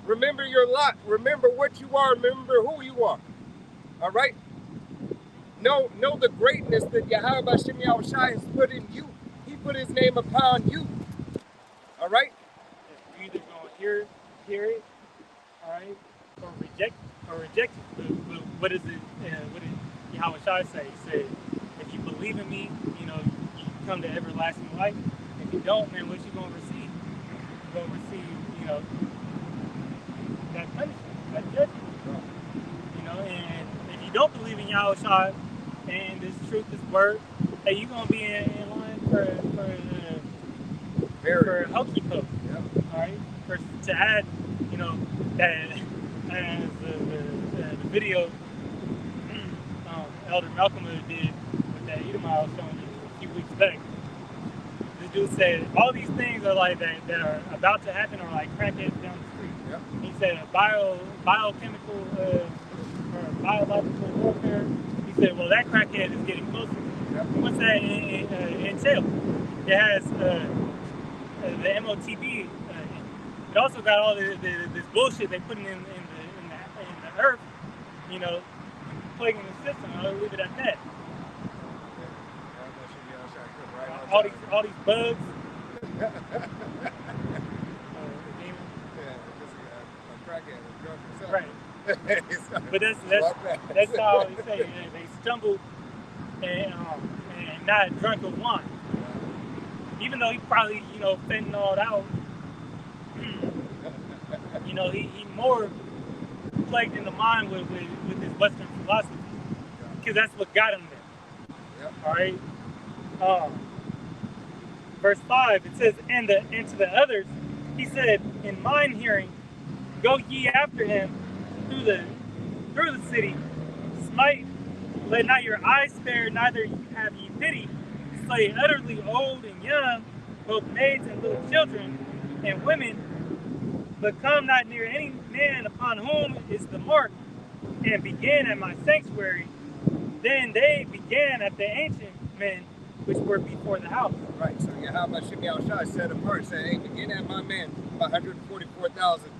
Remember your lot. Remember what you are. Remember who you are." All right? Know the greatness that Yahweh Shai has put in you. He put his name upon you. All right? You're either going to hear it, all right, or reject it. But what is it? What did Yahweh Shai say? He said, "If you believe in me, you come to everlasting life. If you don't, man, what you going to receive? You're going to receive, that punishment, that judgment. And if you don't believe in Yahweh Shai and this truth, this word, hey, you're going to be in line for hokey poke." Yep. All right, to add, that as the video Elder Malcolm did with that Edomite I was showing you a few weeks back. This dude said all these things are like that are about to happen are like crackheads down the street. Yep. He said biochemical or biological warfare. He said, well, that crackhead is getting closer. Yep. What's that entail? It has the MOTB. It also got all this bullshit they put in the earth, plaguing the system. I'll leave it at that. All these bugs. Right. But that's how they say they stumble and not drunk of wine. Even though he probably fentanyled out. He more plagued in the mind with his Western philosophy, because that's what got him there. Yep. All right. Verse 5, it says, and to the others He said, in mine hearing, go ye after him through the city, smite, let not your eyes spare, neither have ye pity, slay utterly old and young, both maids and little children and women, but come not near any man upon whom is the mark, and begin at my sanctuary. Then they began at the ancient men which were before the house. Right. So Yahweh Shemi Shai set apart, said, hey, begin at my men, 144,000.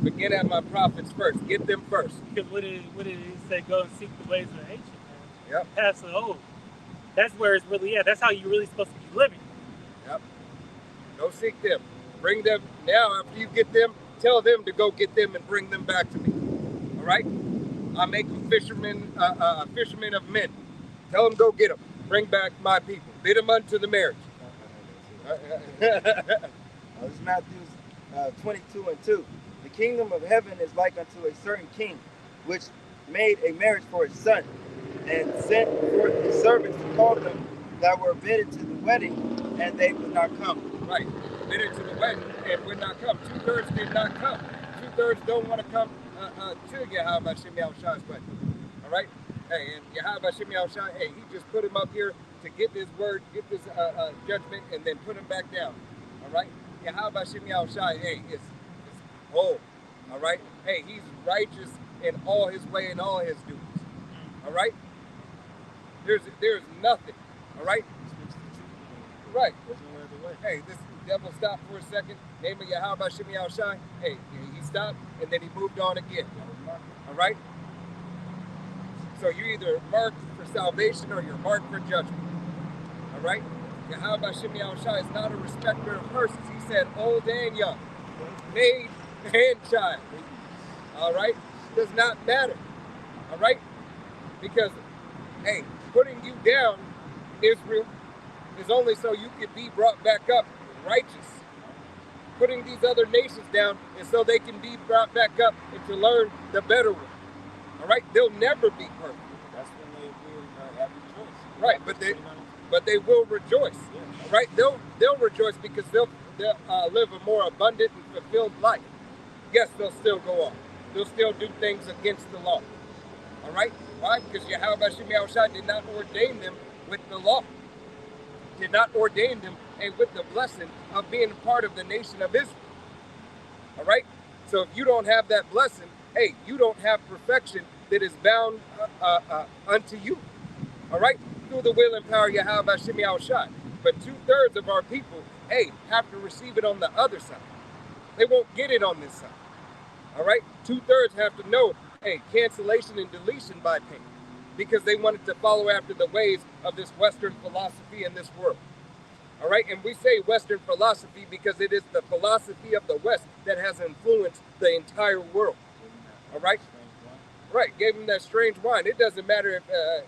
Begin at my prophets first. Get them first. Because what did it say? Go and seek the ways of the ancient man. Yep. Pass the old. That's where it's really at. That's how you're really supposed to be living. Yep. Go seek them. Bring them now. After you get them, tell them to go get them and bring them back to me. All right? I make them fishermen of men. Tell them go get them. Bring back my people. Bid them unto the marriage. This is Matthew 22:2. The kingdom of heaven is like unto a certain king, which made a marriage for his son, and sent forth his servants to call them that were bidden to the wedding, and they would not come. Right. Bidden to the wedding and would not come. 2/3 did not come. 2/3 don't want to come to Yahweh Shemi Shai's wedding. All right? Hey, and Yahweh Shemi Shai, hey, he just put him up here to get this word, get this judgment, and then put him back down. All right? Yahweh Shemi Shai, hey, is whole. All right? Hey, he's righteous in all his way and all his doings. All right? There's nothing. All right? Right. There's no other way. Hey, this devil stopped for a second. Name of Yahweh Shemi Shai. Hey, he stopped and then he moved on again. All right? So you're either marked for salvation or you're marked for judgment. All right? Yahweh Shemi Shai is not a respecter of persons. He said old and young, maid and child. All right? Does not matter. All right? Because, hey, putting you down, Israel, is only so you can be brought back up righteous. Putting these other nations down is so they can be brought back up and to learn the better way. All right? They'll never be perfect. That's when they will have rejoice. Right, but they will rejoice. Yeah. All right? They'll rejoice because they'll live a more abundant and fulfilled life. Yes, they'll still go on. They'll still do things against the law. All right? Why? Because Yahweh Shemi Shai did not ordain them with the law. Did not ordain them and with the blessing of being a part of the nation of Israel. All right? So if you don't have that blessing, hey, you don't have perfection that is bound unto you. All right? Through the will and power of Yahweh Shemi Shai. But 2/3 of our people, hey, have to receive it on the other side. They won't get it on this side. All right? 2/3 have to know, hey, cancellation and deletion by pain, because they wanted to follow after the ways of this Western philosophy in this world. All right? And we say Western philosophy because it is the philosophy of the West that has influenced the entire world. All right? Right. Gave them that strange wine. It doesn't matter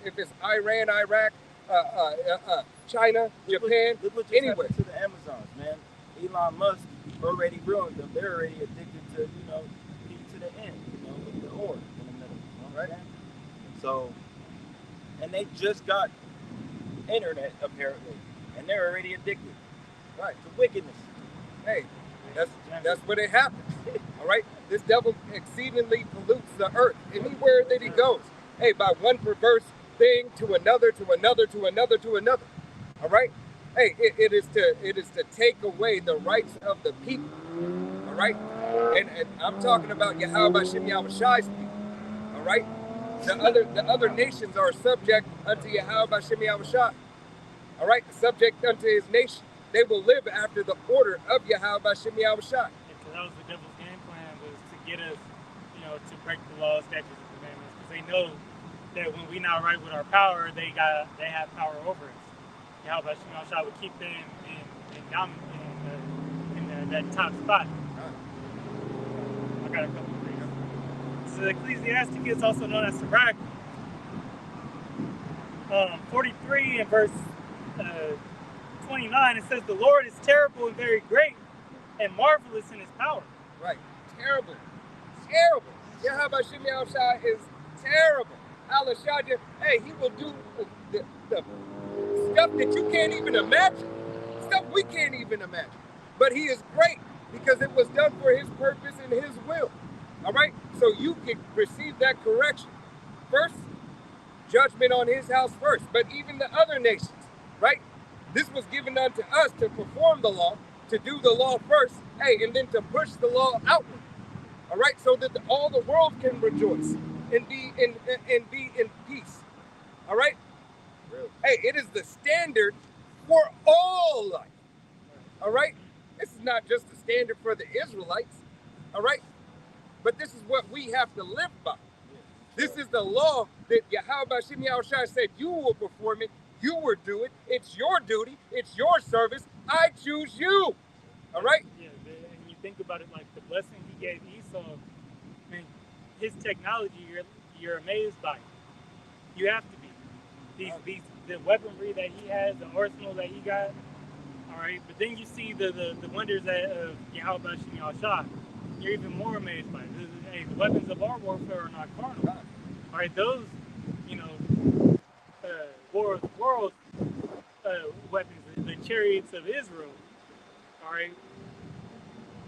if it's Iran, Iraq, China, Japan, look what just anywhere. happened to the Amazons, man. Elon Musk already ruined them. They're already addicted to, to the end, with the orb in the middle. You know what I'm saying? So, and they just got internet apparently, and they're already addicted, right, to wickedness. Hey, that's what it happens. All right? This devil exceedingly pollutes the earth anywhere that he goes. Hey, by one perverse thing to another, to another, to another, to another. All right? Hey, it is to take away the rights of the people. All right? And I'm talking about Yahweh Shemi Shai's people. All right? The other nations are subject unto Yahweh Shemi Shai. All right? Subject unto his nation. They will live after the order of Yahweh Shemi Shai. Because that was the devil's game plan, was to get us, to break the laws, statutes, and commandments. Because they know that when we're not right with our power, they have power over us. Yahweh Shemi Shai would keep them in that top spot. I got a couple of things. So Ecclesiastes is also known as Sirach. 43 and verse 29, it says, the Lord is terrible and very great and marvelous in his power. Right. Terrible. Terrible. Yahweh Shemi Shai is terrible. Allah Shadja, hey, he will do the stuff that you can't even imagine. Stuff we can't even imagine. But he is great. because it was done for his purpose and his will. All right? So you can receive that correction. First, judgment on his house first, but even the other nations, right? This was given unto us to perform the law, to do the law first, hey, and then to push the law outward. All right, so that all the world can rejoice and be in peace. All right? Really? Hey, it is the standard for all life. All right? This is not just the standard for the Israelites. All right? But this is what we have to live by. This is the law that Yahweh Hashem Yahushua said, you will perform it, you will do it, it's your duty, it's your service, I choose you. All right? Yeah, and you think about it like the blessing he gave Esau, I mean, his technology, you're amazed by it. You have to be. The weaponry that he has, the arsenal that he got, all right? But then you see the wonders of Yahweh Hashem Yahushua, you're even more amazed by it. Hey, the weapons of our warfare are not carnal. All right, those, war of the world weapons, the chariots of Israel, all right,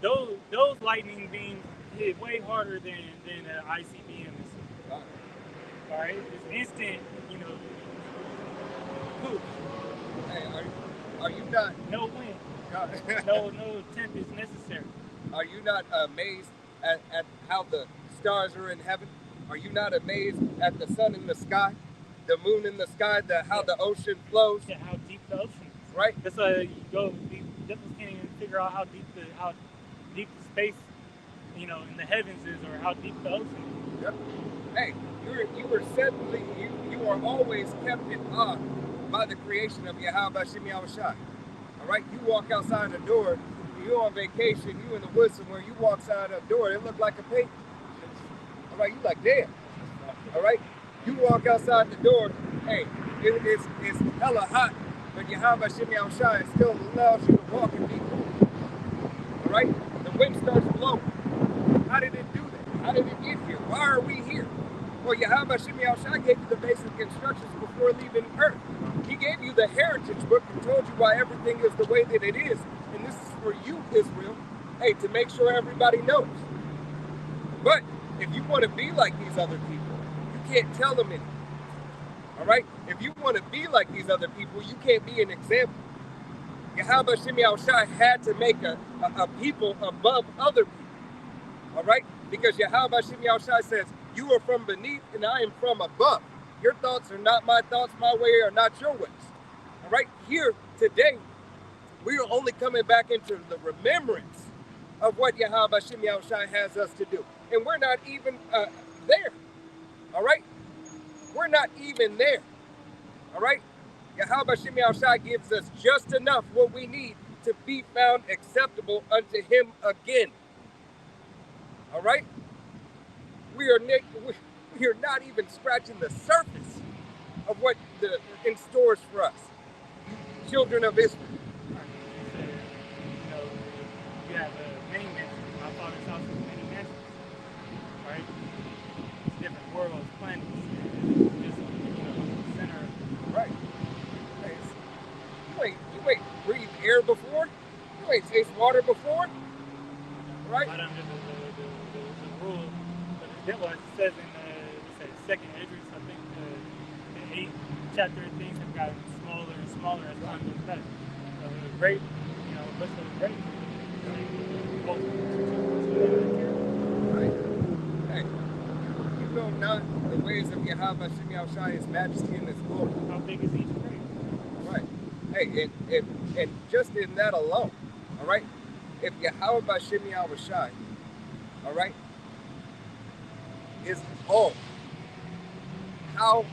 those lightning beams hit way harder than an ICBM missile. All right, it's instant, poof. Hey, are you not? No wind, no temp is necessary. Are you not amazed at how the stars are in heaven? Are you not amazed at the sun in the sky, the moon in the sky, how the ocean flows? Yeah, how deep the ocean is. Right? That's why you go. These devils can't even figure out how deep the space, in the heavens is, or how deep the ocean is. Yep. Hey, you were suddenly you are always kept in awe by the creation of Yahweh Hashem Yahushua. All right, you walk outside the door. You're on vacation. You in the woods somewhere. You walk outside the door. It look like a painting. All right, you like, damn. All right, you walk outside the door. Hey, it's hella hot, but Yahweh Hashem Yahushua still allows you to walk and be cool. All right, the wind starts blowing. How did it do that? How did it get here? Why are we here? Well, Yahweh Hashem Yahushua gave you the basic instructions before leaving Earth. He gave you the heritage book and told you why everything is the way that it is. And this is for you, Israel, hey, to make sure everybody knows. But if you want to be like these other people, you can't tell them anything. All right? If you want to be like these other people, you can't be an example. Yahweh Hashem Yahushua had to make a people above other people. All right? Because Yahweh Hashem Yahushua says, you are from beneath and I am from above. Your thoughts are not my thoughts, my way are not your ways. All right? Here today, we are only coming back into the remembrance of what Yahweh Hashem Yahushua has us to do. And we're not even there. All right? We're not even there. All right? Yahweh Hashem Yahushua gives us just enough what we need to be found acceptable unto him again. All right? We are not even scratching the surface of what in stores for us, children of Israel. You have many mansions. My father's house has many mansions, right? It's different worlds, planets. Just center. Right. You ain't breathed air before. You ain't tasted water before. Right? Right under the rule. But it says in second Esdras, I think the 8th chapter, things have gotten smaller and smaller as time goes by. Great, let's go great. Right. Hey, you know not the ways of Yahweh Hashem Yahushua, his majesty and his glory. How big is each grave? Right. Hey, and just in that alone, all right, if Yahweh Hashem Yahushua, all right, is all, how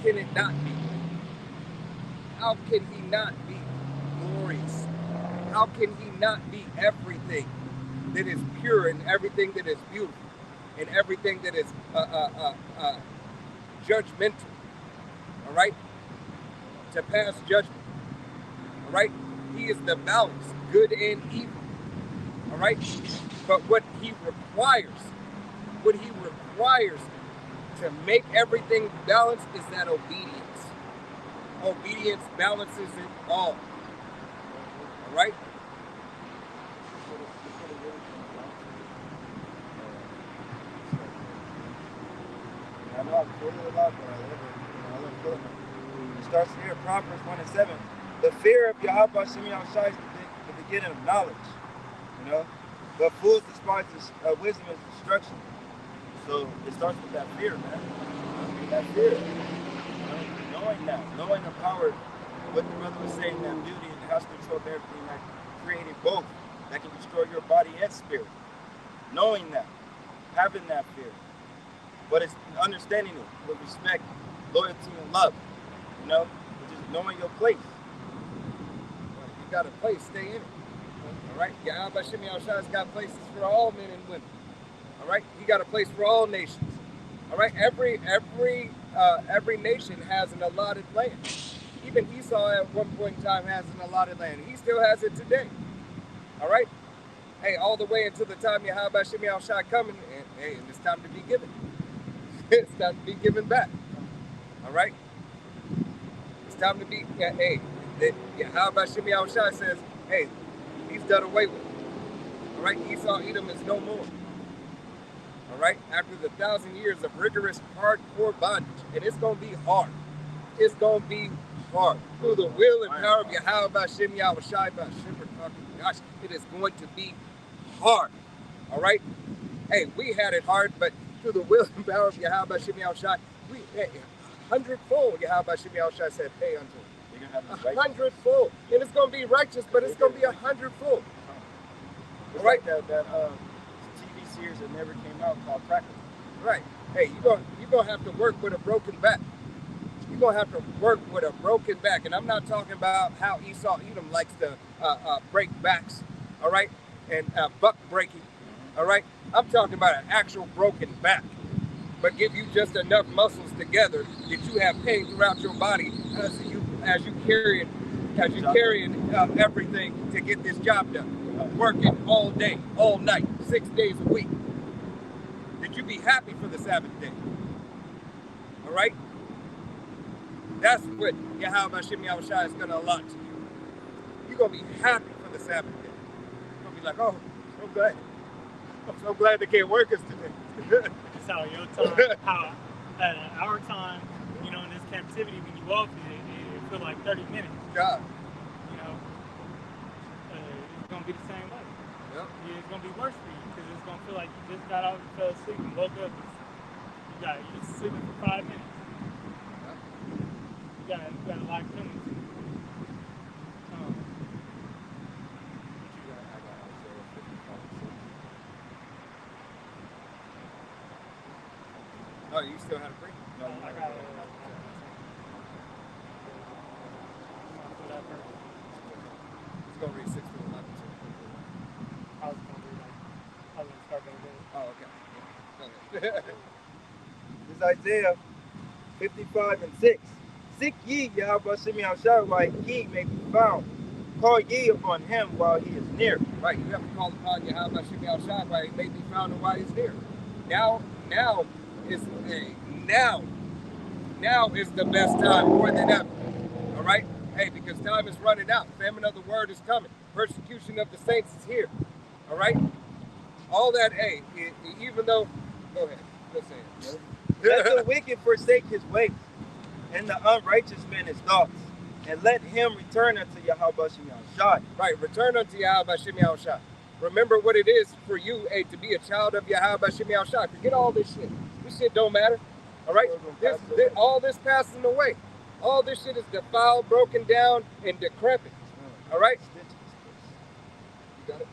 can it not be? How can he not be glorious? How can he not be everything that is pure and everything that is beautiful and everything that is judgmental? All right? To pass judgment. All right? He is the balance, good and evil. All right? But what he requires to make everything balanced is that obedience. Obedience balances it all. All right? a lot, but I live it. I live full of it. It starts here, Proverbs 1:7. The fear of Yahweh Shem Yahushai is the beginning of knowledge. You know? But fools despise wisdom and instruction. So it starts with that fear, man. That fear. You know? Knowing the power, what the brother was saying, that beauty and the house control of everything that created both, that can destroy your body and spirit. Knowing that, having that fear. But it's understanding it with respect, loyalty, and love. You know? Just knowing your place. You got a place, stay in it. All right? Yahweh Shem Yahushua's got places for all men and women. All right? He got a place for all nations. All right? Every nation has an allotted land. Even Esau at one point in time has an allotted land. He still has it today. All right? Hey, all the way until the time Yahweh Shem Yahushua coming, and hey, it's time to be given. It's time to be given back. All right? It's time to be, hey, Yahweh Shem Yahushua says, hey, he's done away with. All right? Esau, Edom is no more. All right? After the 1,000 years of rigorous, hardcore bondage. And it's going to be hard. It's going to be hard. Through the will and power of Yahweh Shem Yahushua, gosh, it is going to be hard. All right? Hey, we had it hard, but through the will and power of Yahweh Shem Yahushua, we, hey, 100-fold, Yahweh Shem Yahushua said, pay unto him. 100-fold. And it's going to be righteous, but it's going to be 100-fold. It's right, that TV series that never came out called Practice. Right. Hey, you're gonna have to work with a broken back. You're gonna have to work with a broken back. And I'm not talking about how Esau Edom likes to break backs, all right? And buck breaking, all right? I'm talking about an actual broken back, but give you just enough muscles together that you have pain throughout your body as you carry everything to get this job done. Working all day, all night, 6 days a week. That you be happy for the Sabbath day. All right? That's what Yahweh Shem Yahushua is going to allot to you. You're going to be happy for the Sabbath day. You're going to be like, oh, so glad. I'm so glad they can't work us today. It's how your time, how our time, you know, in this captivity, when you walk it feels like 30 minutes. God. You know, it's going to be the same way. Yep. Yeah, it's going to be worse for you because it's going to feel like you just got out and fell asleep and woke up. You just sleeping for 5 minutes. Yep. You got a lot coming to you. Oh, you still had a break? No, I got it. It's going to read 6 to 11. I was going to start that day. Oh, okay. This is Isaiah 55:6. Seek ye Yahweh Shem Yahushua while he may be found. Call ye upon him while he is near. Right, you have to call upon Yahweh Shem Yahushua while he may be found and while he's near. Now is the best time, more than ever. All right? Hey, because time is running out. Famine of the word is coming. Persecution of the saints is here. All right? All that, hey, even though, go ahead. Let's say it. Let the wicked forsake his ways, and the unrighteous man his thoughts, and let him return unto Yahweh Shem Yahushua. Right, return unto Yahweh Shem Yahushua. Remember what it is for you, hey, to be a child of Yahweh Shem Yahushua. Forget all this shit. This shit don't matter. All right? All this passing away. All this shit is defiled, broken down, and decrepit. All right? You got it?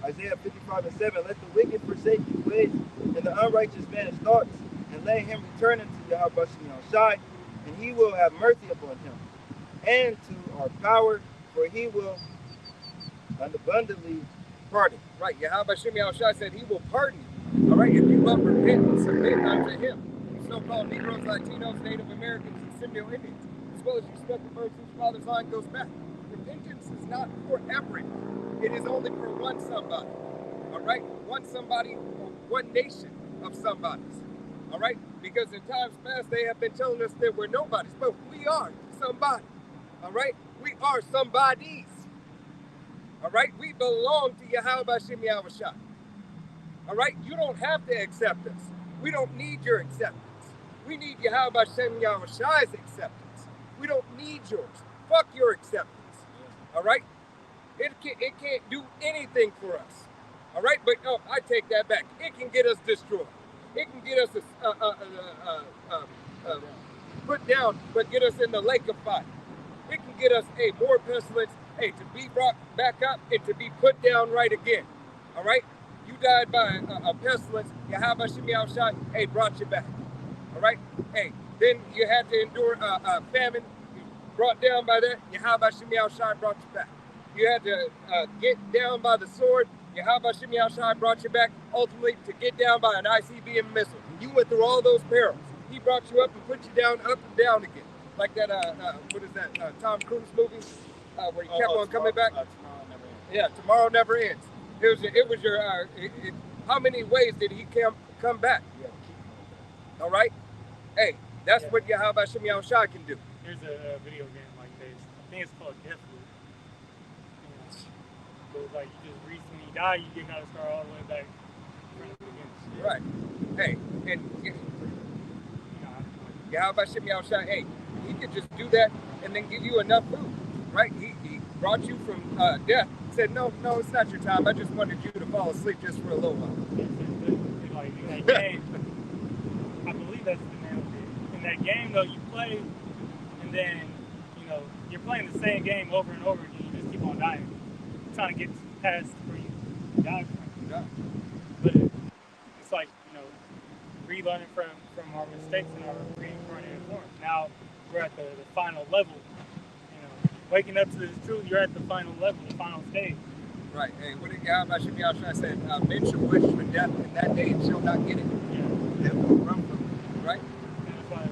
Isaiah 55:7. Let the wicked forsake his ways, and the unrighteous man his thoughts, and let him return unto Yahweh Shem Yahushua, and he will have mercy upon him, and to our power, for he will abundantly pardon. Right, Yahweh Shem Yahushua said he will pardon you. All right, if you but repent and submit unto him. You so-called Negroes, Latinos, Native Americans, and Seminole Indians, as well as you respect the birds whose father's line goes back. Repentance is not for everyone. It is only for one somebody. All right, one somebody or one nation of somebodies. All right, because in times past they have been telling us that we're nobodies, but we are somebody. All right, we are somebodies. All right? We belong to Yahweh Shem Yahushua. All right? You don't have to accept us. We don't need your acceptance. We need Yahweh Shem Yahushua's acceptance. We don't need yours. Fuck your acceptance. All right? It can't do anything for us. All right? But oh, I take that back. It can get us destroyed. It can get us put down, but get us in the lake of fire. It can get us more pestilence, to be brought back up and to be put down right again. All right? You died by a pestilence. Yahweh Shem Yahushua, brought you back. All right? Then you had to endure a famine. Brought down by that, Yahweh Shem Yahushua brought you back. You had to get down by the sword. Yahweh Shem Yahushua brought you back, ultimately to get down by an ICBM missile. You went through all those perils. He brought you up and put you down, up and down again. Like that, what is that, Tom Cruise movie, where he kept on coming back? Tomorrow never ends. It was your, how many ways did he come back? All right? That's what Yahweh Shem Yahushua can do. There's a video game like this. I think it's called Deathloop. So it's like you just recently die, you gotta start all the way back from the beginning. Right. And Yahweh Shem Yahushua, he could just do that and then give you enough food. Right? He brought you from death. Said, no, it's not your time. I just wanted you to fall asleep just for a little while. Like in that game, I believe that's the name of it. In that game, though, you play, and then, you're playing the same game over and over again. You just keep on dying. You're trying to get past where you died from. Yeah. But it's like, relearning from our mistakes and our reincarnated forms. Now we're at the final level. Waking up to this truth, you're at the final level, the final stage. Right. What did Yahweh Shem Yahushua said? Men shall wish for death in that day and shall not get it. Yeah. They will run from it. Right? And that's why I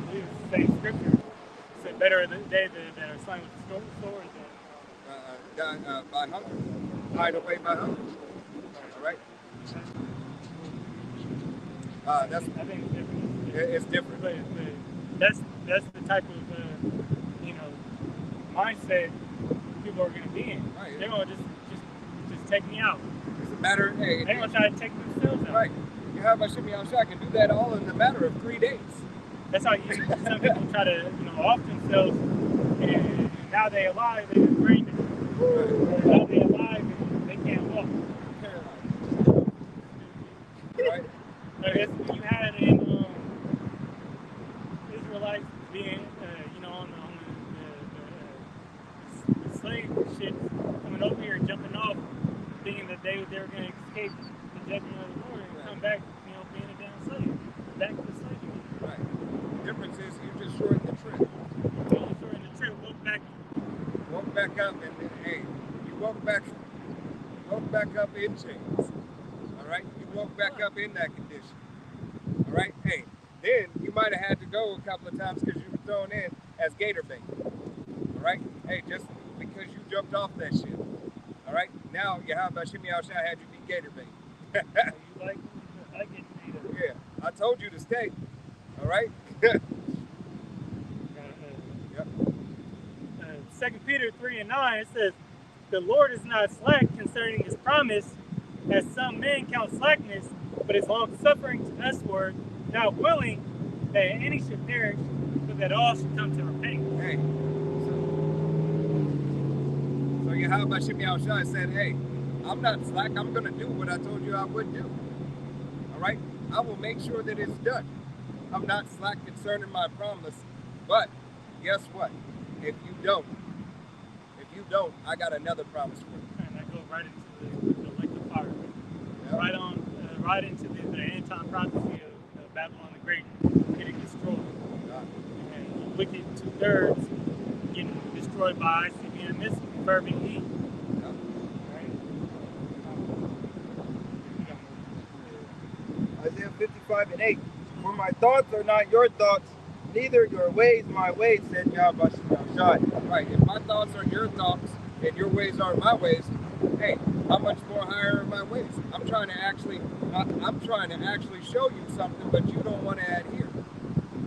believe it's the same scripture. It said, better the day that are slain with the sword than by hunger. Hide away by hunger. All right? I think it's different. It's different. But that's the type of mindset people are going to be in. Right. They're going to just take me out. It's a matter of, they're going to try to take themselves out. Right. Yahweh Shem Yahushua can do that all in the matter of 3 days. That's how some people try to off themselves, and now they're alive, they're brain dead. Right. Now they're alive and they can't walk. Right. You had in Israelites being, on the slave ship coming over here, jumping off, thinking that they were going to escape the judgment of the Lord and come back, being a damn slave, back to slavery. Right. The difference is you just shorten the trip. You shorten the trip, walk back up, and you walk back up in chains. All right, you walk back up in that condition. All right, then you might have had to go a couple of times because you were thrown in as gator bait. All right, just because you jumped off that ship. All right, now Yahweh Shem Yahushua had you be gator bait. You like it, Peter? Yeah, I told you to stay. All right. Yep. 2 Peter 3:9, it says, "The Lord is not slack concerning his promise, as some men count slackness, but is long suffering to usward, not willing that any should perish, but that all should come to repentance." So Yahweh Shem Yahushua said, I'm not slack. I'm going to do what I told you I would do. All right? I will make sure that it's done. I'm not slack concerning my promise, but guess what? If you don't, I got another promise for you. And that goes right into the lake of fire. Yep. Right into the end-time prophecy of Babylon the Great getting destroyed. And the wicked 2/3 getting destroyed by ICBM missile, fervent heat. Yep. Isaiah 55:8. For my thoughts are not your thoughts, neither your ways my ways, said Yahweh Shem Yahushua. Right. If my thoughts are your thoughts and your ways are my ways, how much more higher are my ways? I'm trying to actually show you something, but you don't want to adhere.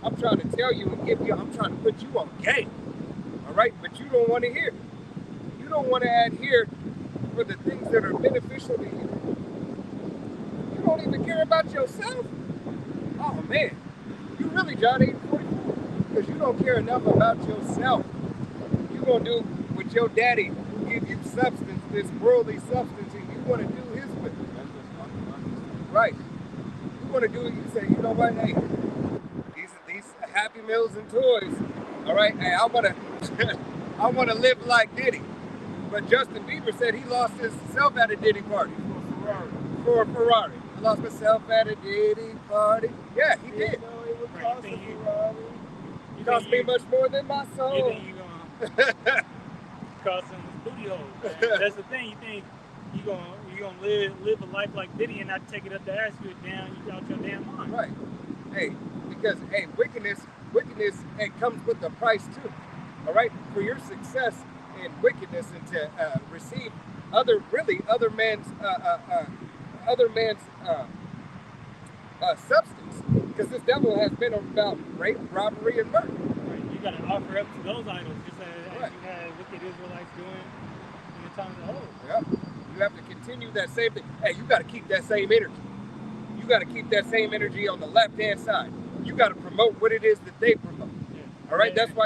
I'm trying to tell you and I'm trying to put you on game. All right, but you don't want to hear. You don't want to adhere for the things that are beneficial to you. You don't even care about yourself. Oh man, you really John 8:44, because you don't care enough about yourself. You're gonna do what your daddy who give you substance, this worldly substance, and you want to do his will. Right. You want to do it, you say, you know what, hey, these Happy Meals and toys, all right, hey, I wanna live like Diddy. But Justin Bieber said he lost himself at a Diddy party. For a Ferrari. I lost myself at a Diddy party. Yeah, he did. It would cost a Ferrari. It cost me much more than my You soul. think you gonna cross some booty holes? Man. That's the thing. You think you gonna live a life like Diddy and not take it up the ass you out your damn mind? Right. Hey, because hey, wickedness, hey, comes with a price too. All right, for your success in wickedness and to receive other man's substance, because this devil has been about rape, robbery, and murder. Right. You gotta offer up to those idols, just as Right. you had wicked Israelites doing in the times of old. Yeah. You have to continue that same thing. Hey, you got to keep that same energy. You got to keep that same energy on the left-hand side. You got to promote what it is that they promote. Yeah. All right. Yeah. That's why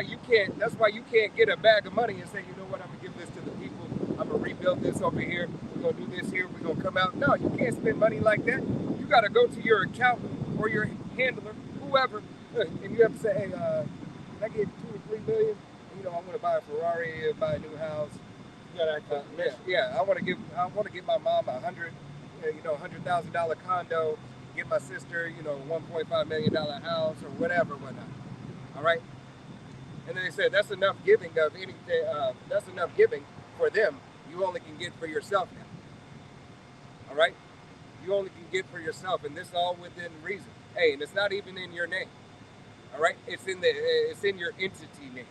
you can't get a bag of money and say, you know what, I'm gonna give this to the people. I'm gonna rebuild this over here. We're gonna do this here. We're gonna come out. No, you can't spend money like that. You got to go to your accountant or your handler, whoever, and you have to say, hey, can I get $2 or $3 million? You know, I want to buy a Ferrari, buy a new house. You gotta act like a Yeah, I want to give my mom $100,000 condo, give my sister, $1.5 million house or whatever, whatnot. All right. And then they said that's enough giving of anything. That's enough giving for them. You only can get for yourself now. All right. You only can get for yourself, and this is all within reason. Hey, and it's not even in your name. All right. It's in your entity name,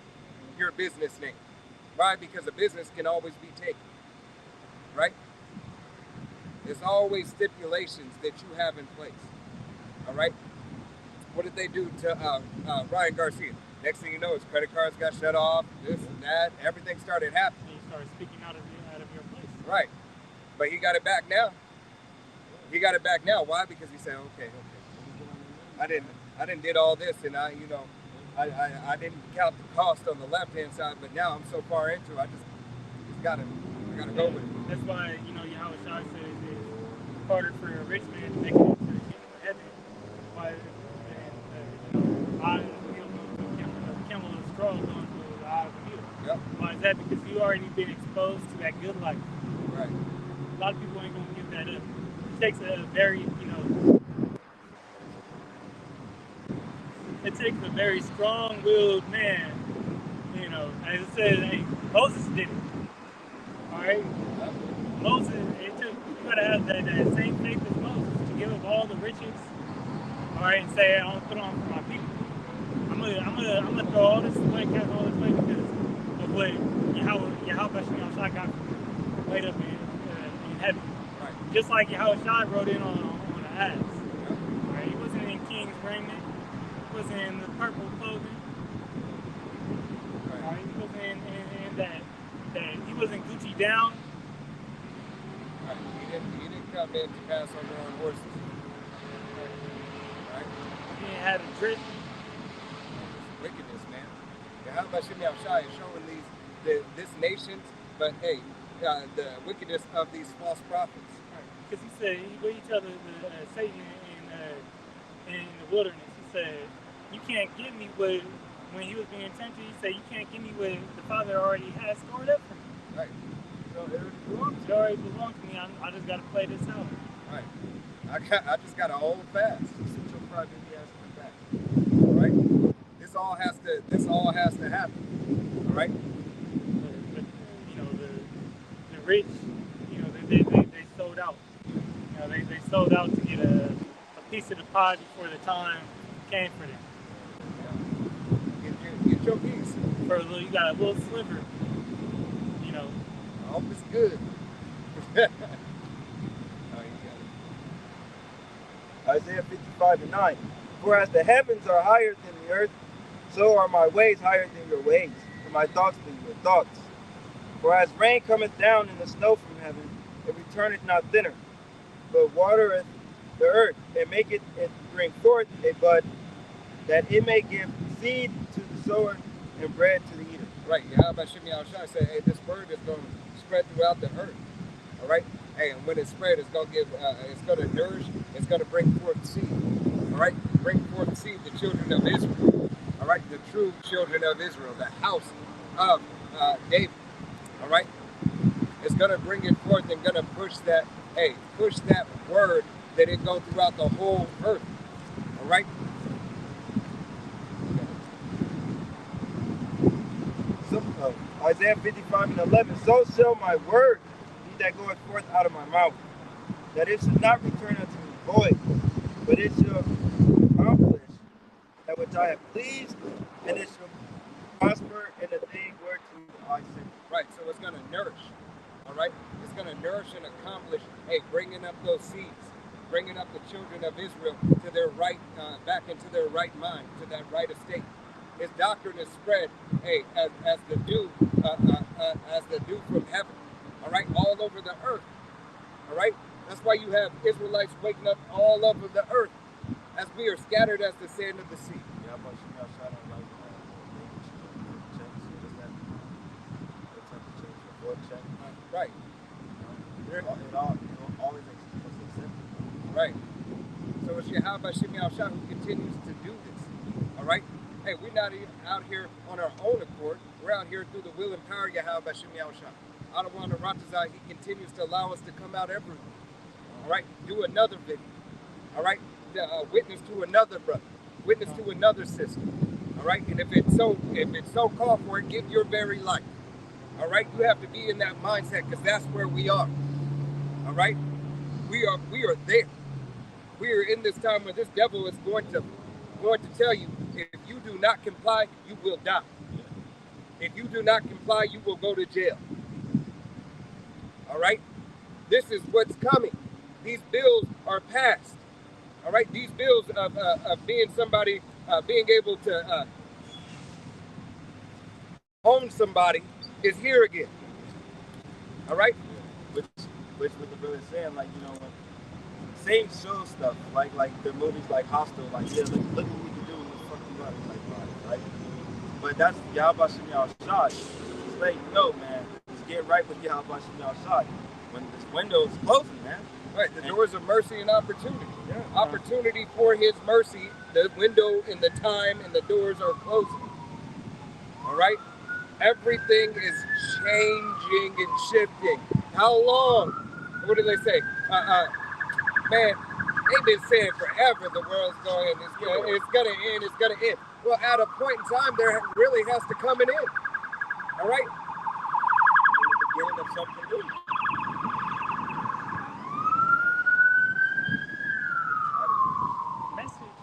your business name. Why? Because a business can always be taken, right? There's always stipulations that you have in place, all right? What did they do to Ryan Garcia? Next thing you know, his credit cards got shut off, this and that, everything started happening. And you start speaking out of your place. Right, but he got it back now. He got it back now. Why? Because he said, okay, I didn't did all this, and I didn't count the cost on the left-hand side, but now I'm so far into it, I just gotta go with it. That's why, Yahweh Shai says it's harder for a rich man to make it into the kingdom of heaven. Why, eye of the needle goes to the camel of the straw goes to the eye of the needle. Yep. Why is that? Because you already been exposed to that good life. Right. A lot of people ain't gonna give that up. It takes a very, it takes a very strong-willed man, as it says, hey, Moses did it. All right? Moses, you gotta have that same faith as Moses to give up all the riches, all right, and say, I'm gonna put on for my people. I'm gonna throw all this away, cast all this away because of what Yahweh Shai got laid up in heaven. Right. Just like Yahweh Shai rode in on the ass. Right? He wasn't in king's raiment. He wasn't in the purple clothing. Right? He wasn't in that he wasn't Gucci down. Right. He didn't come in to pass over on horses. Right? He didn't have a drip. Wickedness, man. How about Shimei Shai is showing this nations, but hey, the wickedness of these false prophets. Because he said, what he tell Satan in the wilderness, he said, you can't give me what, when he was being tempted, he said, you can't give me what the Father already has stored up for me. Right. So it already belongs to me. I just got to play this out. Right. I just got to hold fast. Sit your pride in the ass for that. All right. This all has to happen. All right. But the rich, they sold out. They sold out to get a piece of the pie before the time came for them. Get your piece. You got a little sliver. I hope it's good. Oh, you got it. Isaiah 55:9. For as the heavens are higher than the earth, so are my ways higher than your ways, and my thoughts than your thoughts. For as rain cometh down and the snow from heaven, it returneth not thither, but watereth the earth, and maketh it bring forth a bud, that it may give seed to the sower and bread to the eater. Right. Yahweh Shem Yahushua said, hey, this word is going to spread throughout the earth. All right. Hey, and when it's spread, it's going to give, it's going to nourish, it's going to bring forth seed. All right. Bring forth seed, the children of Israel. All right. The true children of Israel, the house of David. All right. It's going to bring it forth and going to push that, hey, push that word that it go throughout the whole earth. All right. So, Isaiah 55:11, so shall my word be that goeth forth out of my mouth, that it should not return unto me void, but it shall accomplish that which I have pleased, and it shall prosper in the thing whereto I sent it. Right, so it's going to nourish. All right, it's going to nourish and accomplish, hey, bringing up those seeds, bringing up the children of Israel to their right, back into their right mind, to that right estate. His doctrine is spread, hey, as the dew from heaven. All right, all over the earth. All right, that's why you have Israelites waking up all over the earth, as we are scattered as the sand of the sea. Yeah, but you got shot on like check. Right. It always accepted. Right. So it's Yahweh Shem Yahushua who continues to do this. All right. Hey, we're not out here on our own accord. We're out here through the will and power of Yahweh Shem Yahushua. Out of one of Ratazai, he continues to allow us to come out every week. All right. Do another video. All right. Witness to another brother. Witness to another sister. All right. And if it's so called for it, give your very life. All right, you have to be in that mindset because that's where we are. All right, we are there. We are in this time where this devil is going to tell you, if you do not comply, you will die. If you do not comply, you will go to jail. All right, this is what's coming. These bills are passed. All right, these bills of being somebody, being able to own somebody is here again. All right? Which what the brother's saying, like, you know, when same show stuff, like the movies like Hostel, like, yeah, look what we can do, let's fuck you up, like, right? But that's Yahweh Shem Yahushua. It's like, no, man, let's get right with Yahweh Shem Yahushua. When this window is closing, man. Right, the doors of mercy and opportunity. Yeah. Opportunity for his mercy, the window and the time and the doors are closing. All right? Everything is changing and shifting. How long? What do they say? Man, they've been saying forever the world's going, it's gonna end, it's gonna end. Well, at a point in time, there really has to come an end. All right? The beginning of something new. Message.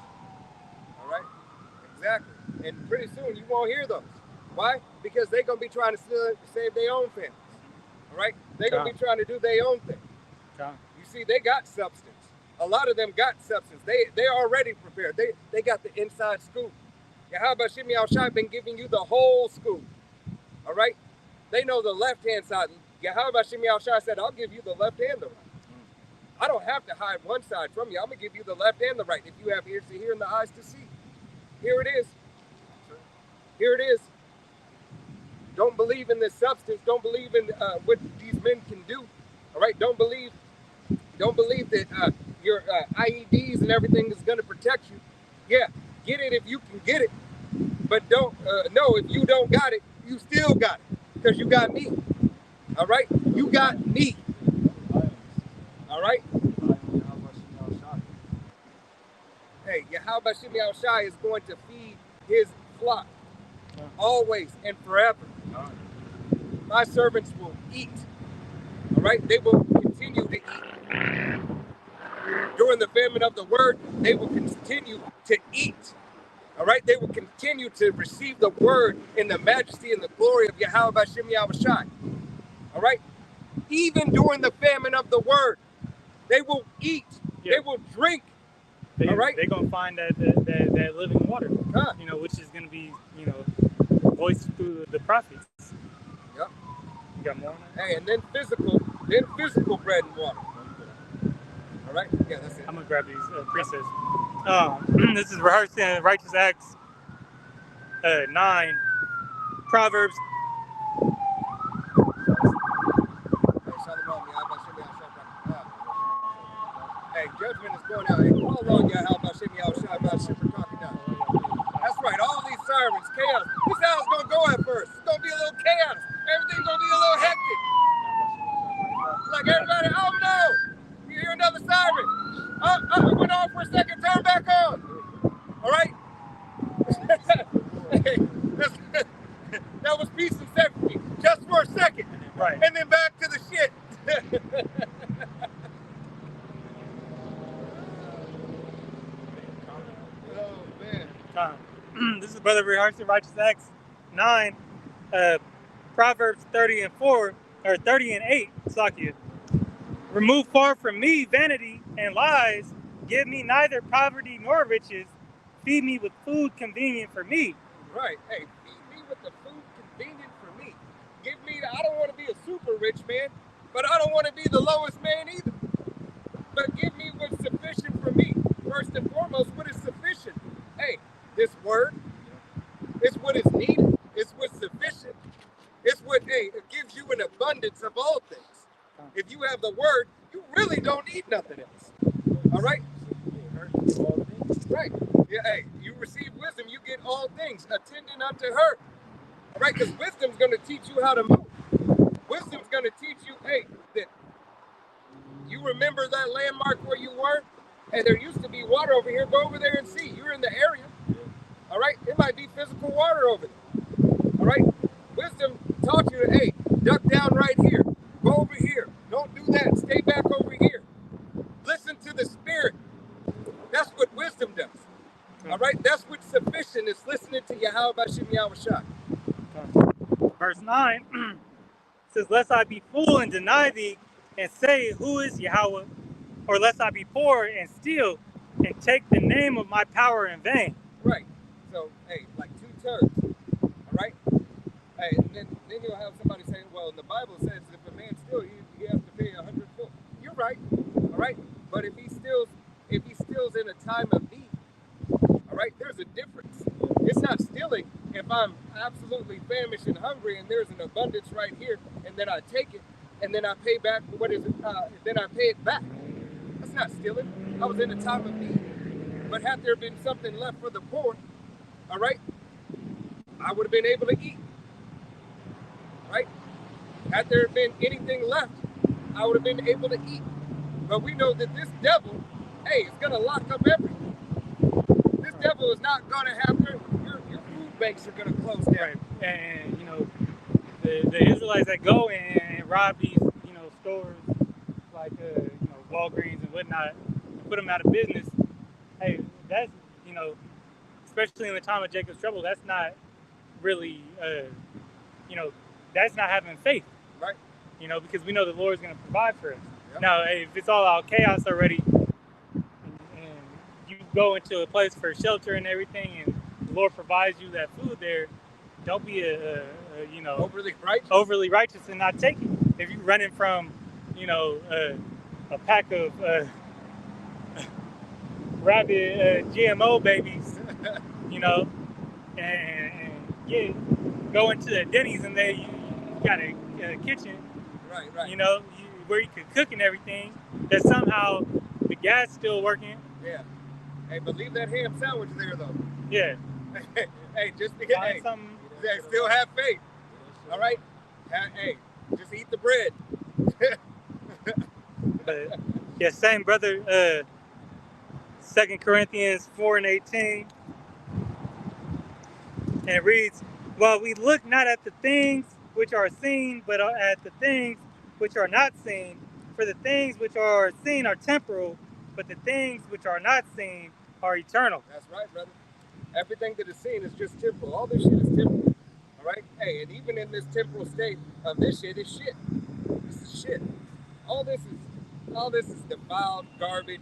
All right? Exactly. And pretty soon you won't hear those. Why? Because they're going to be trying to save their own families. All right? They're going to be trying to do their own thing. You see, they got substance. A lot of them got substance. They're already prepared. They got the inside scoop. Yahweh Shem Yahushua been giving you the whole scoop. All right? They know the left-hand side. Yahweh Shem Yahushua said, I'll give you the left and the right. I don't have to hide one side from you. I'm going to give you the left and the right. If you have ears to hear and the eyes to see. Here it is. Here it is. Don't believe in this substance. Don't believe in what these men can do. All right. Don't believe that your IEDs and everything is going to protect you. Yeah, get it if you can get it, but don't no, if you don't got it, you still got it because you got me. All right. You got me. All right. Hey, Yahweh Shem Yahushua is going to feed his flock always and forever. My servants will eat. All right, they will continue to eat. During the famine of the word, they will continue to eat. All right, they will continue to receive the word in the majesty and the glory of Yahweh Shem Yahushua. All right, even during the famine of the word, they will eat. Yeah. They will drink. All right, they're gonna find that living water. You know, which is gonna be, you know, voiced through the prophets. Yep. You got more on that? Hey, and then physical. then physical bread and water. All right? Yeah, that's it. I'm gonna grab these precepts. This is rehearsing Righteous Acts 9, Proverbs. Hey, judgment is going out. Hey, call on Yah, how about Shimmy out, shot about Shipper talking down. That's right, all these sirens, chaos. This how it's gonna go at first. It's gonna be a little chaos. Everything's gonna be a little hectic. Like everybody, oh no! You hear another siren. It went off for a second, turn back on. All right? Hey, that was peace and safety, just for a second. Right. And then back to the shit. Oh man. This is Brother rehearsing Righteous Acts 9, Proverbs 30:4 or 30:8. Slakia. Remove far from me vanity and lies. Give me neither poverty nor riches. Feed me with food convenient for me. Right. Hey, feed me with the food convenient for me. Give me. I don't want to be a super rich man, but I don't want to be the lowest man either. But give me what's sufficient for me. First and foremost, what is sufficient? Hey, this word. It's what is needed. It's what's sufficient. It's what, hey, it gives you an abundance of all things. If you have the word, you really don't need nothing else. All right? Right. Yeah, hey, you receive wisdom, you get all things attending unto her. All right? Because wisdom's going to teach you how to move. Wisdom's going to teach you, hey, that you remember that landmark where you were, and there used to be water over here. Go over there and see. You're in the area. All right? It might be physical water over there. All right? Wisdom taught you, hey, duck down right here. Go over here. Don't do that. Stay back over here. Listen to the Spirit. That's what wisdom does. All right? That's what's sufficient is listening to Yahweh Bashim Yahushua. Verse 9 says, lest I be full and deny thee and say, who is Yahweh? Or lest I be poor and steal and take the name of my power in vain. Right. So, hey, like two terms. All right? Hey, and then you'll have somebody say, well, the Bible says if a man steals, he has to pay 100-fold. You're right. All right? But if he steals in a time of need, all right, there's a difference. It's not stealing if I'm absolutely famished and hungry and there's an abundance right here, and then I take it, and then I pay back, then I pay it back. That's not stealing. I was in a time of need. But had there been something left for the poor, all right, I would have been able to eat. Right? Had there been anything left, I would have been able to eat. But we know that this devil, hey, is going to lock up everything. This devil is not going to have your food banks are going to close down. Right. And, you know, the Israelites that go and rob these, you know, stores like, you know, Walgreens and whatnot, and put them out of business, hey, that's, you know, especially in the time of Jacob's trouble, that's not really, you know, that's not having faith. Right. You know, because we know the Lord's going to provide for us. Yep. Now, if it's all out chaos already, and you go into a place for shelter and everything, and the Lord provides you that food there, don't be you know, overly righteous and not take it. If you're running from, you know, a pack of rabid GMO babies, you know, and go into the Denny's and you got a kitchen, right. You know, where you could cook and everything, that somehow the gas still working. Yeah. Hey, but leave that ham sandwich there though. Yeah. Hey, just because, hey, still have faith. All right? Hey, just eat the bread. But yeah, same brother, 2 Corinthians 4:18. And it reads, while we look not at the things which are seen, but at the things which are not seen. For the things which are seen are temporal, but the things which are not seen are eternal. That's right, brother. Everything that is seen is just temporal. All this shit is temporal. All right? Hey, and even in this temporal state of this shit is shit. This is shit. All this is defiled garbage.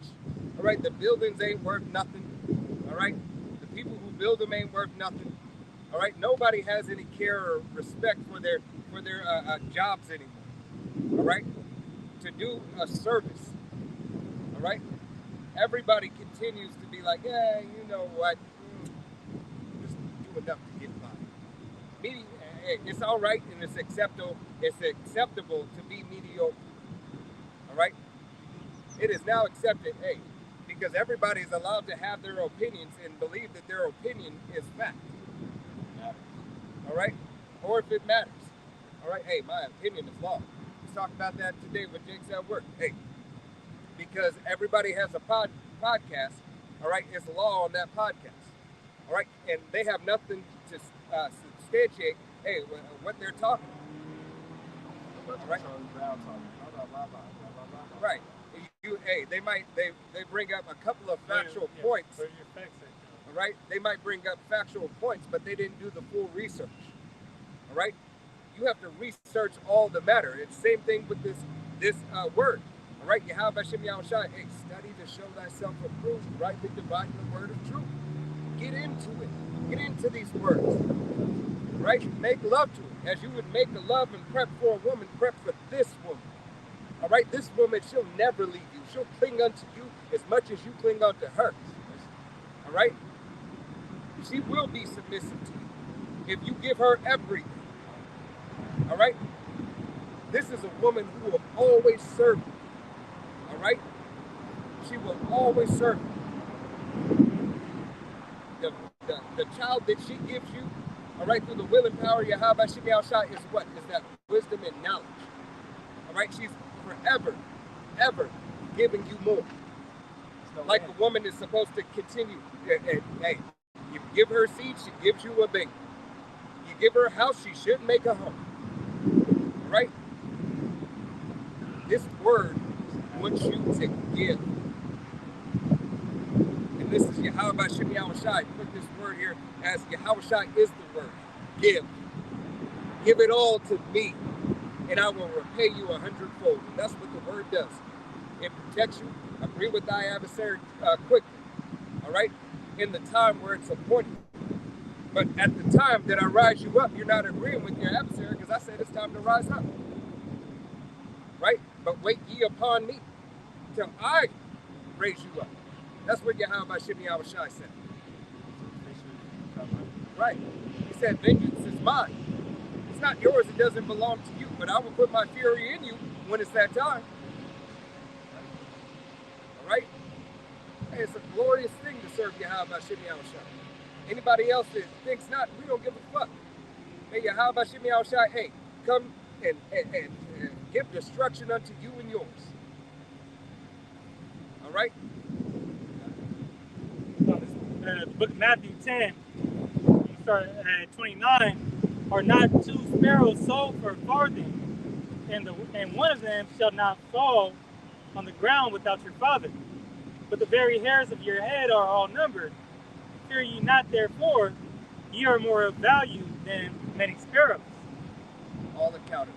All right? The buildings ain't worth nothing. All right? The people who build them ain't worth nothing. All right? Nobody has any care or respect for their jobs anymore. All right? to do a service. All right? Everybody continues to be like, yeah, you know what? Just do enough to get by. It's all right and it's acceptable. It's acceptable to be mediocre. All right? It is now accepted, hey, because everybody is allowed to have their opinions and believe that their opinion is fact. All right? Or if it matters. All right? Hey, my opinion is law. Let's talk about that today with Jake's at work. Hey, because everybody has a podcast. All right? It's law on that podcast. All right? And they have nothing to substantiate, hey, what they're talking about. All right? Right. They bring up a couple of factual points. Where's your facts at? All right, they might bring up factual points, but they didn't do the full research. All right, you have to research all the matter. It's the same thing with this word. All right, Yahweh Hashem Yahushua, hey, study to show thyself approved, rightly dividing the word of truth. Get into it. Get into these words. Right, make love to it as you would make a love and prep for a woman. Prep for this woman. All right, this woman, she'll never leave you. She'll cling unto you as much as you cling unto her. All right? She will be submissive to you if you give her everything. All right? This is a woman who will always serve you. All right? She will always serve you. The child that she gives you, all right, through the will and power of Yahweh Hashem Yahushua is what? Is that wisdom and knowledge. All right? She's forever, ever giving you more. Like a woman is supposed to continue. Hey, you give her seed, she gives you a baby. You give her a house, she should make a home. Right? This word wants you to give. And this is Yahweh Hashem Yahushua. Put this word here as Yahushua is the word. Give. Give it all to me, and I will repay you 100-fold. And that's what the word does. It protects you. Agree with thy adversary quickly. All right? In the time where it's appointed. But at the time that I rise you up, you're not agreeing with your adversary because I said it's time to rise up. Right? But wait ye upon me till I raise you up. That's what Yahweh Hashem Yahushua said. Right. He said, vengeance is mine. It's not yours, it doesn't belong to you, but I will put my fury in you when it's that time. All right? Hey, it's a glorious thing to serve Yahweh Hashem Yahushua. Anybody else that thinks not, we don't give a fuck. Hey, Yahweh Hashem Yahushua, hey, come and give destruction unto you and yours. All right? The book of Matthew 10, you start at 29, are not 2 sparrows sold for a farthing, and one of them shall not fall on the ground without your Father. But the very hairs of your head are all numbered. Fear ye not, therefore, ye are more of value than many sparrows. All accounted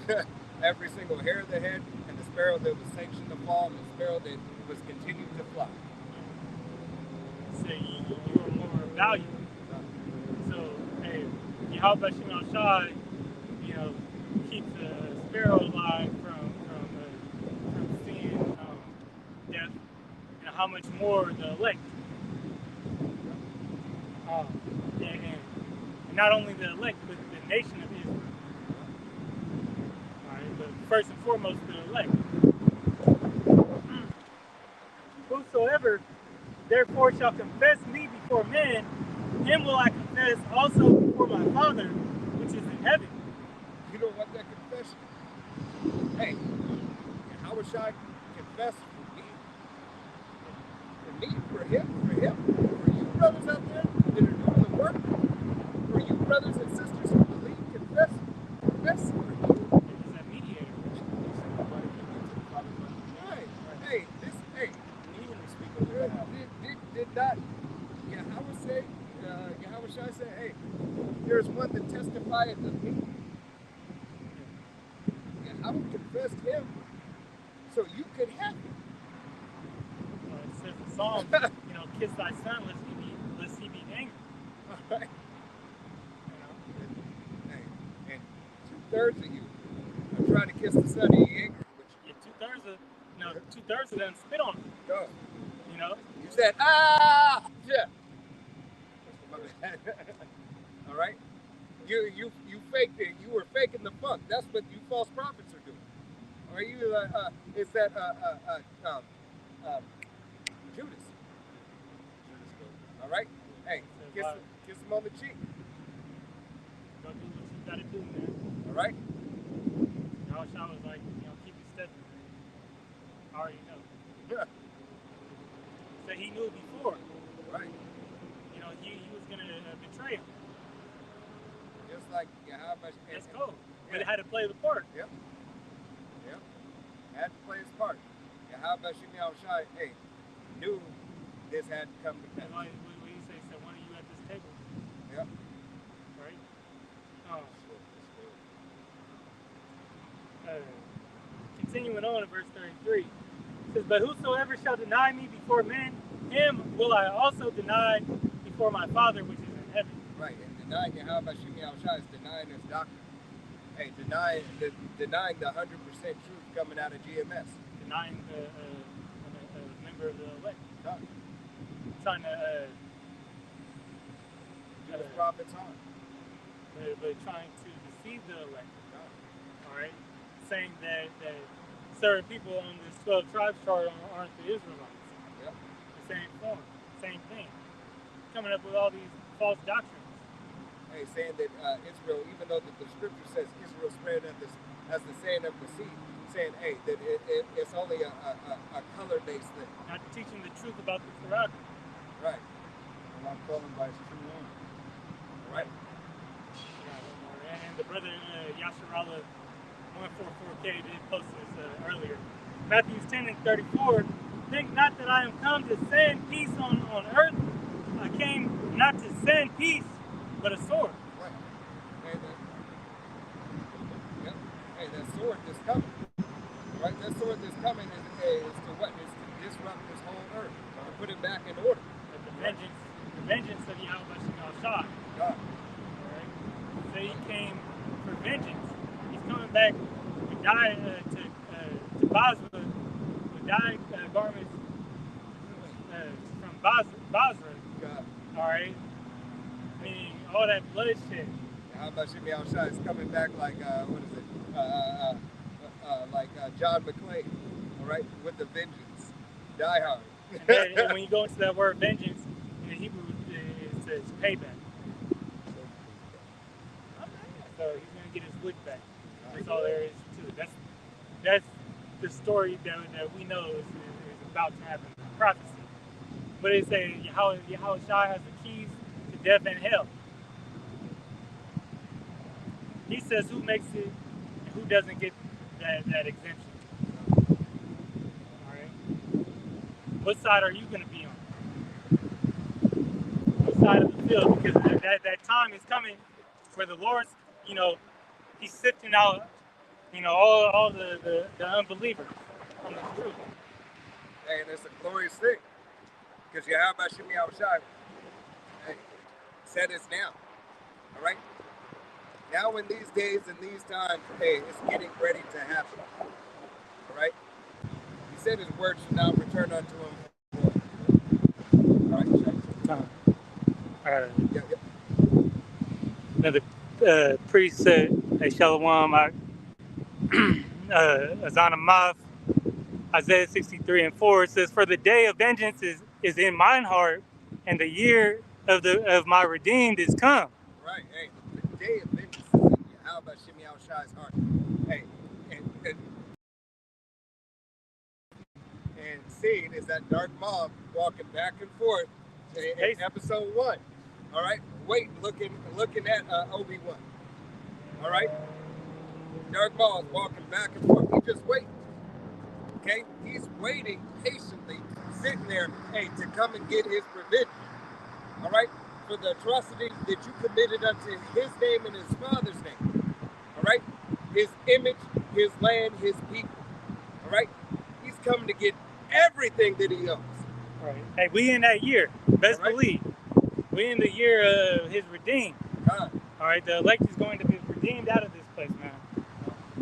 for. Every single hair of the head, and the sparrow that was sanctioned to fall, and the sparrow that was continued to fly. So you are more of value. So, hey, Yahweh Hashem Yahushua, keeps the sparrow alive from seeing death, and how much more the elect. And not only the elect, but the nation of Israel. All right, but first and foremost, the elect. Whosoever therefore shall confess me before men, him will I confess also before my Father, which is in heaven. You don't want that confession? Hey, how should I confess for me? For me, for him, for you brothers out there that are doing the work, for you brothers and sisters who believe, confess for you. It's that mediator. Right. Hey, did not Yahweh say, Yahweh say, hey, there's one that testifieth of me. Yahweh confessed him so you could have him. It says in Psalms, kiss thy son lest he be angry. All right. Hey, and 2/3 of you are trying to kiss the sun, he angry with you. Yeah, two-thirds of them spit on him. Go. You know? You said, ah, yeah. My bad. All right? You faked it. You were faking the funk. That's what you false prophets are doing. Are you, it's that, Judas. All right? Hey, kiss him on the cheek. Go do what you gotta do, man. All right? Yahushua was like, keep your steps. I already know. Yeah. So he knew before. Right. He was gonna betray him. Just like Yahweh. That's cool. But it had to play the part. Yep. Had to play his part. Yahweh Shai, hey, knew this had to come to pass. What do you say? So one of you at this table. Yep. Right? Continuing on in verse 33. It says, but whosoever shall deny me before men, him will I also deny before my Father which is in heaven. Right, and denying Yahweh Shai is denying his doctrine. Hey, denying the 100% truth coming out of GMS. Denying a member of the elect. No. Trying to Jewish prophets on. but trying to deceive the elect. All right, saying that certain people on this 12 tribes chart aren't the Israelites. Yep. The same form, same thing. Coming up with all these false doctrines. Hey, saying that Israel, even though the scripture says Israel spread as the sand of the sea, saying, hey, that it's only a color-based thing. Not teaching the truth about the Quran. Right. And I'm calling by his true name. Right. And the brother Yasharallah 144K did post this earlier. Matthew 10:34. Think not that I am come to send peace on earth. I came not to send peace, but a sword. Right. Hey, that sword that's coming. Right? That sword that's coming is to what? Is to disrupt this whole earth. To put it back in order. The vengeance of Yahweh Shai. God. Alright? So he came for vengeance. He's coming back to dye to Basra, with dye garments from Basra. God. Alright? Meaning all that bloodshed. Yahweh Shai is coming back like what is it? Like John McClane, all right, with the vengeance. Die hard. And when you go into that word vengeance, in the Hebrew it says payback. So he's gonna get his lick back. That's all there is to it. That's the story that we know is about to happen. Prophecy. But it says Yahweh Shai has the keys to death and hell. He says who makes it and who doesn't get that exemption. All right. What side are you going to be on? What side of the field? Because that time is coming where the Lord's, He's sifting out, all the unbelievers from the truth. Hey, and it's a glorious thing. Because Yahweh Shai, hey, said it's now. All right? Now in these days and these times, hey, it's getting ready to happen. All right? He said his word should not return unto him. All right? Yep. Another priest said, hey, Shalom, Azana Mav, Isaiah 63:4, it says, for the day of vengeance is in mine heart, and the year of my redeemed is come. Right, hey, the day of vengeance is in Yahweh Shai's heart. Hey, and seeing is that dark mob walking back and forth in episode 1. All right, looking at Obi-Wan. All right, dark mob walking back and forth. He just waits. Okay, he's waiting patiently, sitting there, hey, to come and get his revenge. All right, for the atrocities that you committed unto his name and his father's name. All right, his image, his land, his people. All right, he's coming to get everything that he owns. Right. Hey, we in that year. Best believe. We in the year of his redeemed. All right, the elect is going to be redeemed out of this place, man.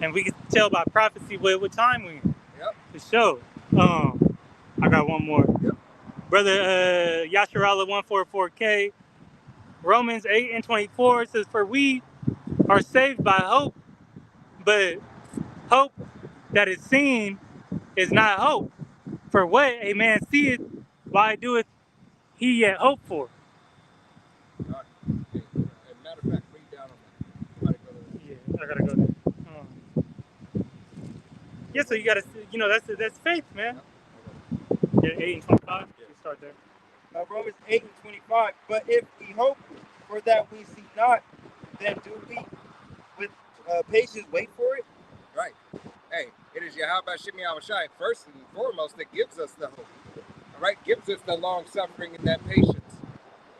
And we tell by prophecy what time we in. Yep. For sure. I got one more. Yep. Brother Yasharala 144K, Romans 8:24 says, "For we are saved by hope, but hope that is seen is not hope. For what a man seeth, why doeth he yet hope for?" All right. Hey, matter of fact, read down on that. Yeah, I gotta go there. Yeah, so you gotta, that's faith, man. Yeah, 8:25. You start there. Romans 8:25. But if we hope for that we see not, then do we with patience wait for it? Right. Hey, it is Yahweh Shemi Awashai, first and foremost, that gives us the hope. All right, gives us the long suffering and that patience.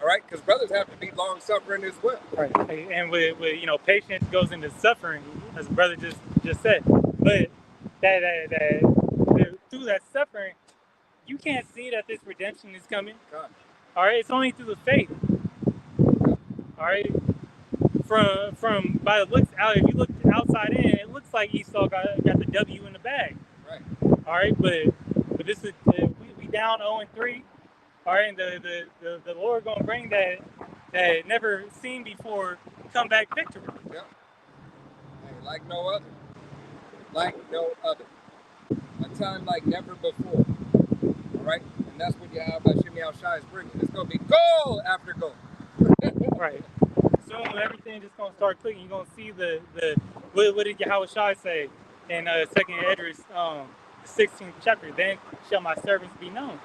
All right, because brothers have to be long suffering as well. Right. And with patience goes into suffering, as the brother just said. But that through that suffering, you can't see that this redemption is coming. God. All right, it's only through the faith. All right, from by the looks out, if you look outside in, it looks like Esau got the W in the bag. Right. All right, but this is we down 0-3. All right, and the Lord gonna bring that never seen before comeback victory. Yep. Hey, like no other. Like no other. A time like never before. All right, and that's what Yahweh Shemi Awashai is bringing. It's gonna be goal after goal. Right. Soon everything just gonna start clicking. You're gonna see the what did Yahweh Shai say in 2nd Esdras 16th chapter? Then shall my servants be known.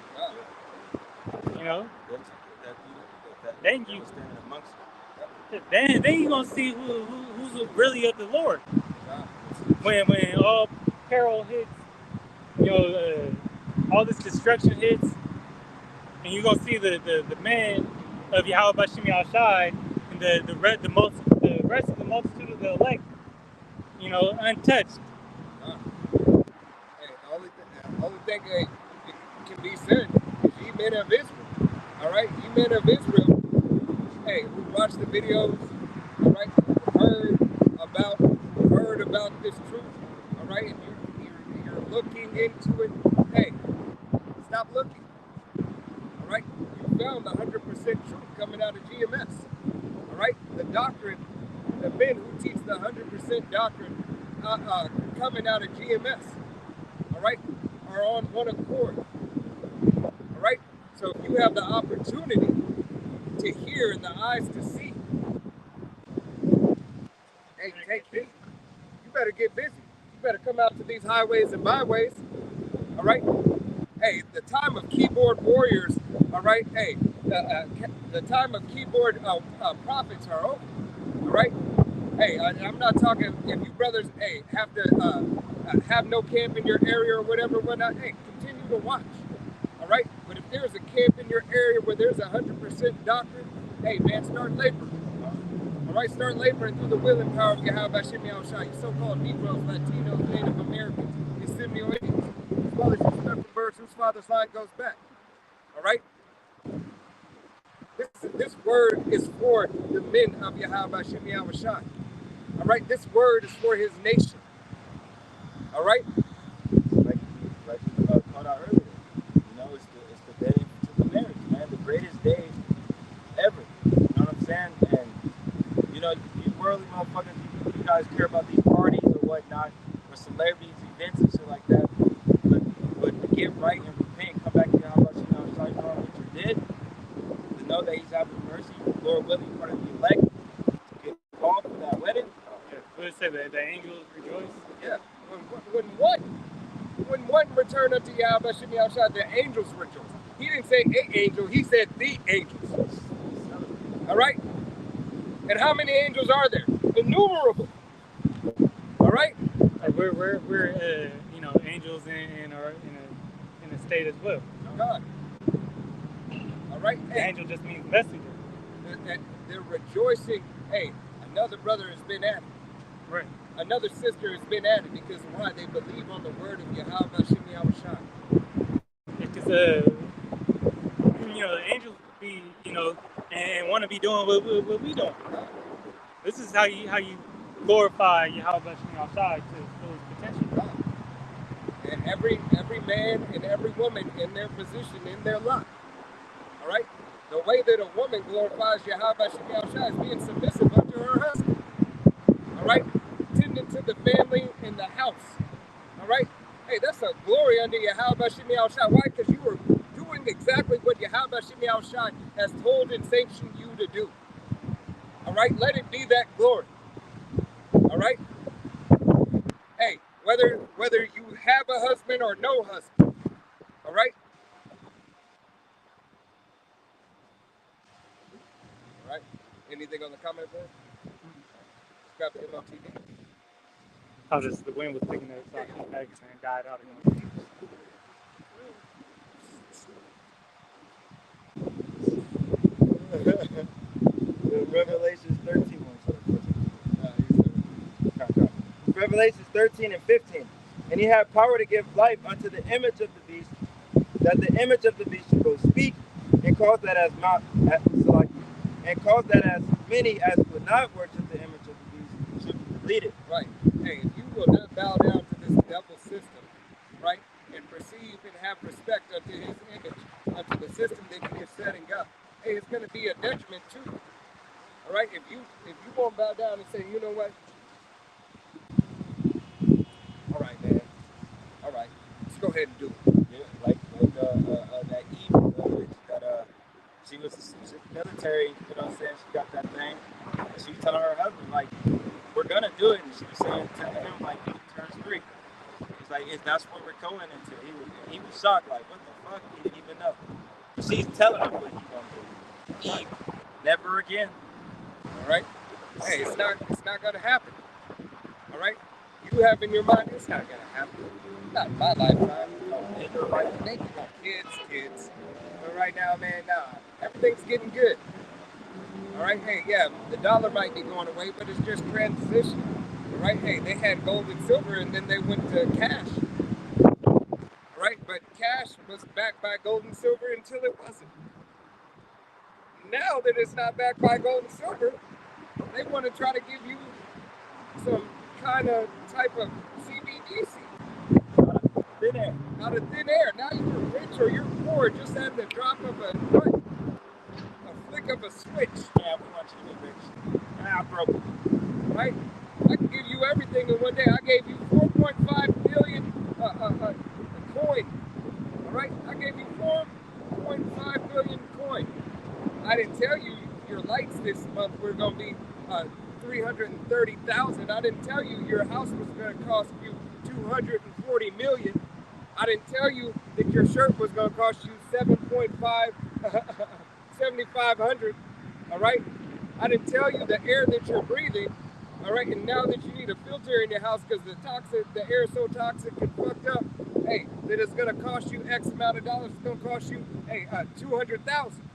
You know. Then you standing amongst them. Then you're gonna see who's really of the Lord. When all peril hits, all this destruction hits, and you're gonna see the man of Yahweh Shemi Awashai and the rest of the multitude of the elect, untouched. Hey, the only thing that can be said is ye men of Israel. All right, ye men of Israel. Hey, who watched the videos? All right, heard about this truth. All right, and you're looking into it. Hey, stop looking. All right, you found the 100% truth coming out of GMS. All right, the doctrine, the men who teach the 100% doctrine coming out of GMS. All right, are on one accord. All right, so if you have the opportunity to hear and the eyes to see, hey, take heed. You better get busy. You better come out to these highways and byways. All right. Hey, the time of keyboard warriors. All right. Hey, the time of keyboard prophets are over. All right. Hey, I'm not talking if you brothers, hey, have to have no camp in your area or whatnot. Hey, continue to watch. All right. But if there's a camp in your area where there's 100% doctrine, hey, man, start laboring. All right, start laboring through the will and power of Yahweh Shemi Awashai, you so-called Negroes, Latinos, Native Americans, and Seminole Indians, as well as you special birds whose father's line goes back. All right? This word is for the men of Yahweh Shemi Awashai. All right? This word is for his nation. All right? Like we called out earlier. It's the day to the marriage, man. The greatest day ever. You know what I'm saying? And you worldly motherfuckers, you guys care about these parties or whatnot, or celebrities, events and shit like that. But to get right and repent, come back to Yahweh Shemi Awashai, know what you did, to know that he's having mercy, Lord willing, part of the elect, to get called for that wedding. Yeah, what did it say? The angels rejoice? Yeah. When one returned unto Yahweh Shemi Awashai, the angels rejoice. He didn't say a angel, he said the angels. All right? And how many angels are there? Innumerable. All right? Like we're angels in a state as well. God. All right? The angel just means messenger. They're rejoicing. Hey, another brother has been added. Right. Another sister has been added because why? They believe on the word of Yahweh Shemi Awashai. Because the angels be and want to be doing what we doing. This is how you glorify Yahweh Shemi Awashai to those And every man and every woman in their position in their life. All right? The way that a woman glorifies Yahweh Shem Yahushua is being submissive unto her husband. All right? Tending to the family in the house. All right? Hey, that's a glory under Yahweh Shem Yahushua. Why? Because you were doing exactly what Yahweh Shem Yahushua has told and sanctioned you to do. All right? Let it be that glory. All right? Hey, whether you have a husband or no husband. All right? All right? Anything on the comment board? Grab the MLTV. I was just, the wind was picking up, so I came back and died out again. Revelations 13. Revelations 13 and 15. And he had power to give life unto the image of the beast, that the image of the beast should go speak, and cause that as many as would not worship the image of the beast should be deleted. Right. Hey, if you will not bow down to this devil system, right, and perceive and have respect unto his image, unto the system that he is setting up, hey, it's going to be a detriment to you. All right. If you won't bow down and say, you know what? All right, man. All right. Let's go ahead and do it. Yeah, like that Eve, that she was military, you know what I'm saying? She got that thing. And she was telling her husband, like, we're gonna do it. And she was saying, telling him, like, he turns 3. He's like, that's what we're going into. He was shocked, like, what the fuck? He didn't even know. She's telling him what he's gonna do. Eve, never again. All right. Hey, it's not gonna happen. All right. You have in your mind, it's not gonna happen. Not in my lifetime. In your life, thank you, kids. But right now, man, everything's getting good. All right. Hey, yeah, the dollar might be going away, but it's just transition. All right. Hey, they had gold and silver, and then they went to cash. All right. But cash was backed by gold and silver until it wasn't. Now that it's not backed by gold and silver, they want to try to give you some kind of type of CBDC. Thin air. Out of thin air. Now you're rich or you're poor just at the drop of a flick of a switch. Yeah, we want you to be rich. Nah, broke. Right? I can give you everything in one day. I gave you 4.5 billion coin. All right? I gave you 4.5 billion coin. I didn't tell you your lights this month were going to be 330,000. I didn't tell you your house was going to cost you 240 million. I didn't tell you that your shirt was going to cost you 7,500. All right. I didn't tell you the air that you're breathing. All right. And now that you need a filter in your house because the air is so toxic and fucked up. Hey, that it's going to cost you X amount of dollars. It's going to cost you 200,000.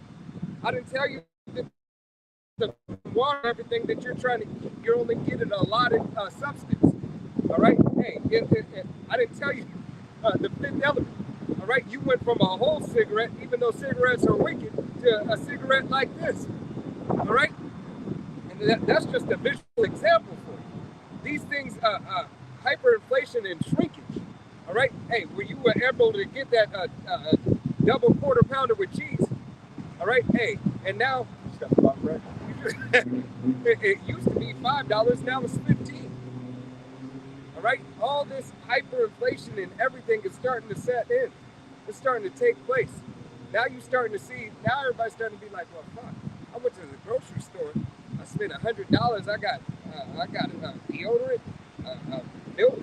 I didn't tell you that the water, everything that you're only getting a lot of substance. All right. Hey, I didn't tell you the fifth element. All right. You went from a whole cigarette, even though cigarettes are wicked, to a cigarette like this. All right. And that's just a visual example for you. These things, hyperinflation and shrinkage. All right. Hey, were you able to get that double quarter pounder with cheese? All right. Hey, and now it used to be $5, now it's $15. All right, all this hyperinflation and everything is starting to set in. It's starting to take place. Now you're starting to see. Now everybody's starting to be like, "Well, fuck! I went to the grocery store. I spent $100. I got deodorant, milk,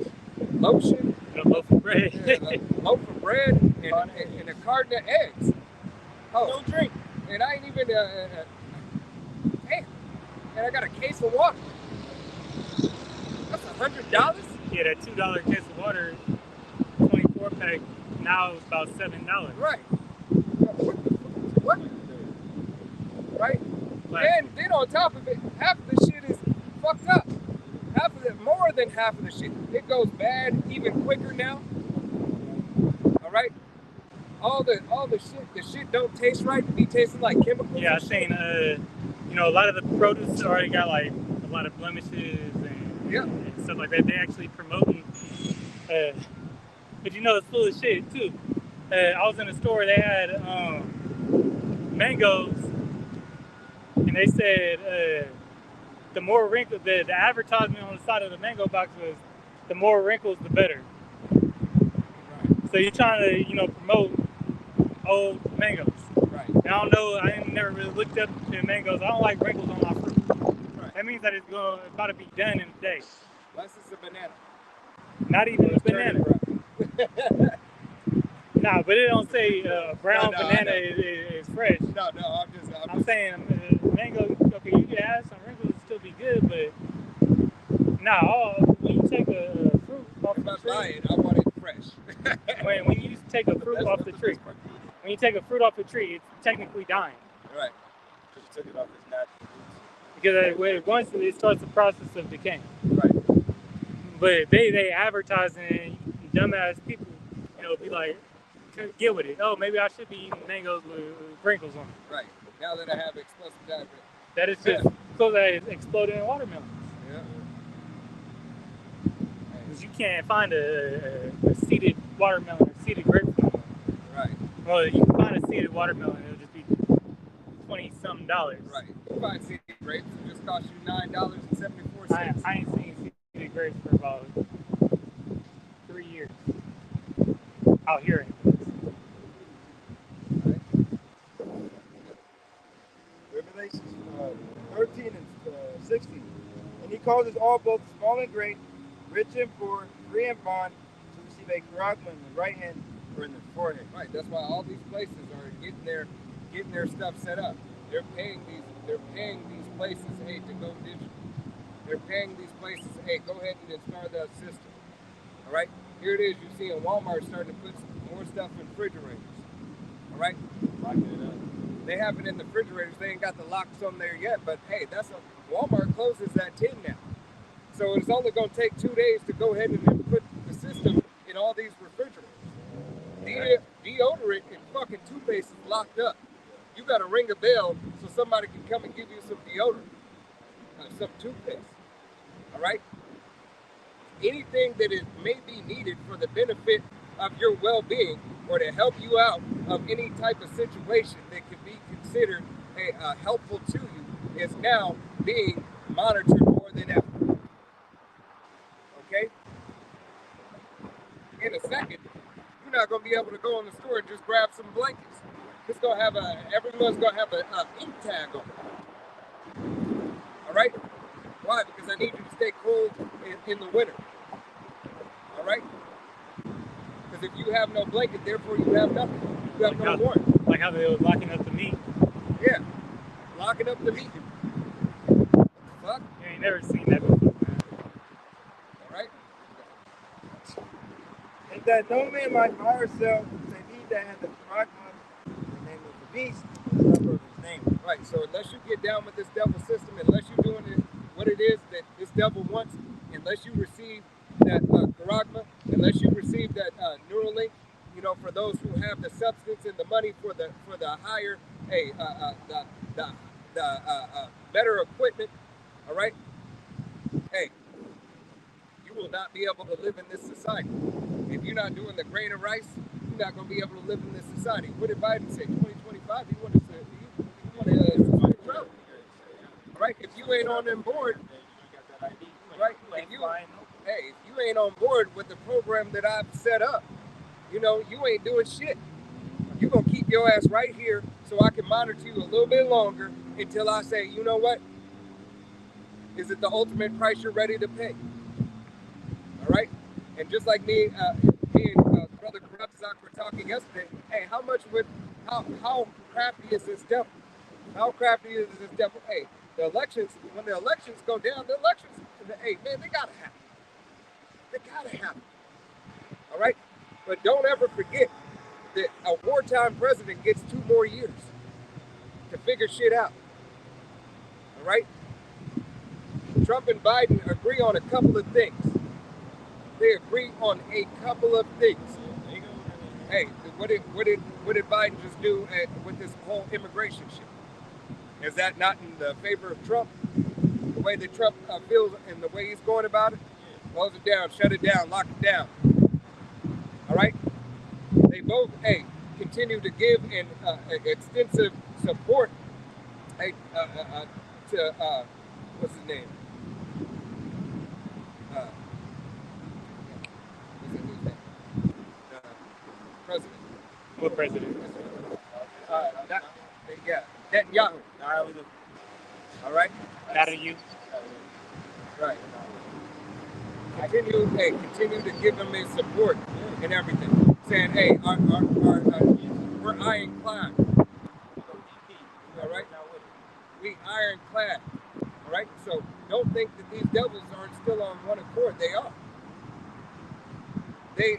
lotion, A loaf of bread. a loaf of bread, and a carton of eggs. Oh, No drink. and I ain't even damn. And I got a case of water. That's $100. Yeah, that $2 case of water, 24 pack, now it's about $7. Right. What? Right? Like, And then on top of it, half of the shit is fucked up. Half of it, more than half of the shit. It goes bad even quicker now. All right? All the shit don't taste right. It be tasting like chemicals. yeah, I and shit. seen, a lot of the produce already got like a lot of blemishes and Yeah. stuff like that. They actually promoting, But you know, it's full of shit too. I was in a store. They had mangoes, and they said the more wrinkles. The advertisement on the side of the mango box was, the more wrinkles, the better. Right. So you're trying to, promote old mangoes. Right. And I don't know. I ain't never really looked up to mangoes. I don't like wrinkles on my fruit. Right. That means that it's about to be done in a day. Unless it's a banana. Not even a It's turning banana. brown. Nah, but it don't say brown No, I banana know. is fresh. No, I'm saying mango. Okay, you can add some wrinkles, it'll still be good, but when you take a fruit off If the I tree, buy it, I want it fresh. when you take a fruit off the tree, when you take a fruit off the tree, it's technically dying Right. Just took it off his natural roots. because once it starts the process of decaying. Right. But they advertising, dumbass people, be like, get with it. Oh, maybe I should be eating mangoes with wrinkles on it. Right. Now that I have explosive diabetes. That is just so that it's exploding in watermelons. Yeah. Because you can't find a seeded watermelon or seeded grapefruit. Right. Well, you can find a seeded watermelon, it'll just be $20-something. Right. You find seeded grapes, it just costs you $9.74. I ain't seen seeded grapes for about 3 years. Out here. Right. Revelations 13 and 16. And he causes all, both small and great, rich and poor, free and bond, to receive a charagma in the right hand or in the forehead. Right. That's why all these places are getting their stuff set up. They're paying these places, hey, to go digital. They're paying these places, hey, go ahead and install that system. All right. Here it is. You see in Walmart starting to put more stuff in refrigerators. All right. Locking it up. They have it in the refrigerators. They ain't got the locks on there yet, but hey, Walmart closes at 10 now. So it's only going to take 2 days to go ahead and then put the system in all these refrigerators. Deodorant and fucking toothpaste is locked up. You got to ring a bell so somebody can come and give you some deodorant, some toothpaste. All right. Anything that may be needed for the benefit of your well-being or to help you out of any type of situation that could be considered helpful to you is now being monitored more than ever. Okay? In a second, you're not going to be able to go in the store and just grab some blankets. It's going to have everyone's going to have a ink tag on it. All right? Why? Because I need you to stay cold in the winter. All right? Because if you have no blanket, therefore you have nothing. You have no warmth. Like how they were locking up the meat. Yeah. Locking up the meat. Fuck. You ain't never seen that before, man. All right? And that no man might buy or sell, save he that hath the charagma, the name of the beast, and the number of his name. Right. So unless you get down with this devil system, unless you're doing it, what it is that this devil wants, unless you receive that charagma, unless you receive that Neuralink, for those who have the substance and the money for the higher, the better equipment, all right? Hey, you will not be able to live in this society. If you're not doing the grain of rice, you're not going to be able to live in this society. What did Biden say? 2025? He wanted to fight Trump. Right? If you ain't on them board, right? If you ain't on board with the program that I've set up, you ain't doing shit. You're going to keep your ass right here so I can monitor you a little bit longer until I say, you know what? Is it the ultimate price you're ready to pay? All right? And just like me and Brother Karabzak were talking yesterday, hey, how crafty is this devil? How crafty is this devil? Hey, the elections, when the elections go down, hey, man, they gotta happen. They gotta happen. All right? But don't ever forget that a wartime president gets 2 more years to figure shit out. All right? Trump and Biden agree on a couple of things. They agree on a couple of things. Hey, what did Biden just do with this whole immigration shit? Is that not in the favor of Trump? The way that Trump feels and the way he's going about it? Close it down, shut it down, lock it down. All right? They both, continue to give an extensive support, to what's his name? What's his name? President. What president? Netanyahu. All right. Not of you. Right. Continue to give them his support and everything, saying, hey, we're ironclad. All right. We ironclad. All right. So don't think that these devils aren't still on one accord. They are. They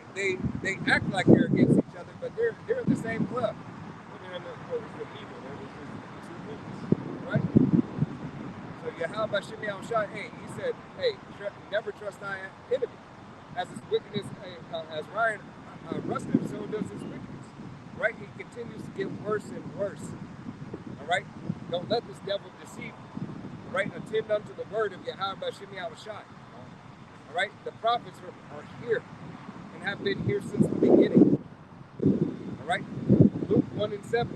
act like they're against each other, but they're in the same club. Right? So Yahweh Shem Yahushua, he said, never trust thy enemy. As his wickedness, as Ryan rusted him, so does his wickedness. Right? He continues to get worse and worse. All right? Don't let this devil deceive you. Right? Attend unto the word of Yahweh Shem Yahushua. All right? The prophets are here and have been here since the beginning. All right? Luke 1:7.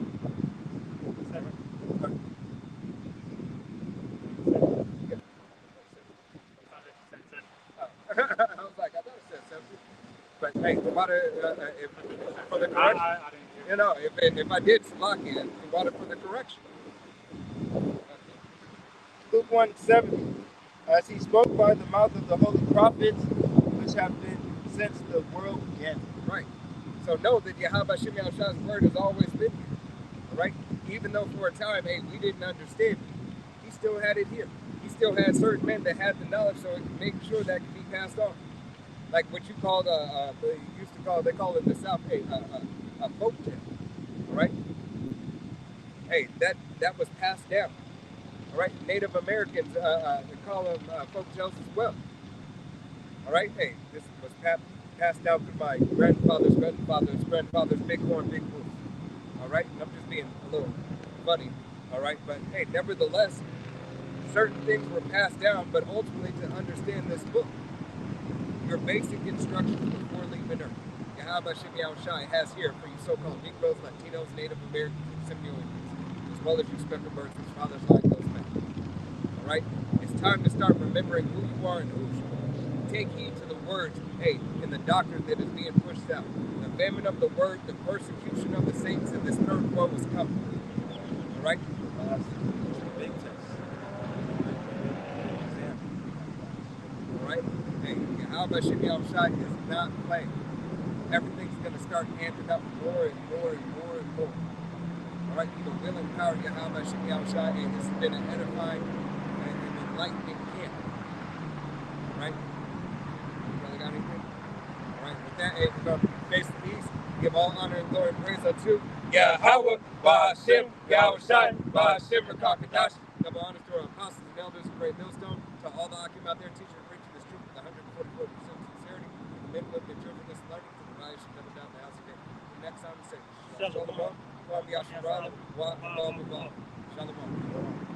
I was like, I thought it said 7. But hey, for the correction, if I did lock in, about it for the correction. Luke 1:7, as he spoke by the mouth of the holy prophets, which have been since the world began. Right. So know that Yahweh Shem Yahushua's word has always been here. All right? Even though for a time, we didn't understand it, he still had it here. He still had certain men that had the knowledge, so make sure that can be passed on. Like what you called, they call it the South, a folk tale. All right? Hey, that was passed down. All right? Native Americans call them folk tales as well. All right? Hey, this was passed down through my grandfather's big horn, big wolf. All right? And I'm just being a little funny. All right? But hey, nevertheless, certain things were passed down, but ultimately to understand this book, your basic instructions before leaving Earth, Yahweh Shem Yahushua has here for you so-called Negroes, Latinos, Native Americans, and Seminole Indians, as well as you spectrum birds whose fathers like those men. All right? It's time to start remembering who you are and whose you are. Take heed to the words, in the doctrine that is being pushed out. The famine of the word, the persecution of the saints, and this third woe is coming. All right? Big test. All right? Yahweh Shem Yahushua is not playing. Everything's going to start amping up more and more and more and more. All right? The will and power of Yahweh Shem Yahushua, and this has been an edifying and enlightening camp. All right? You really got anything? All right? With that, we're going to face the east. Give all honor and glory and praise unto Yahweh, Ba'ashem, Yahushua, Ba'ashem, Rakakadash. Double honors to our apostles and elders of Great Millstone, to all the Akim out there teaching and preaching this truth with 144% sincerity, the men, women, and children this learning, to the rise should never down the house again. The next time we say, Shalom, Shalom, Shalom, Shalom.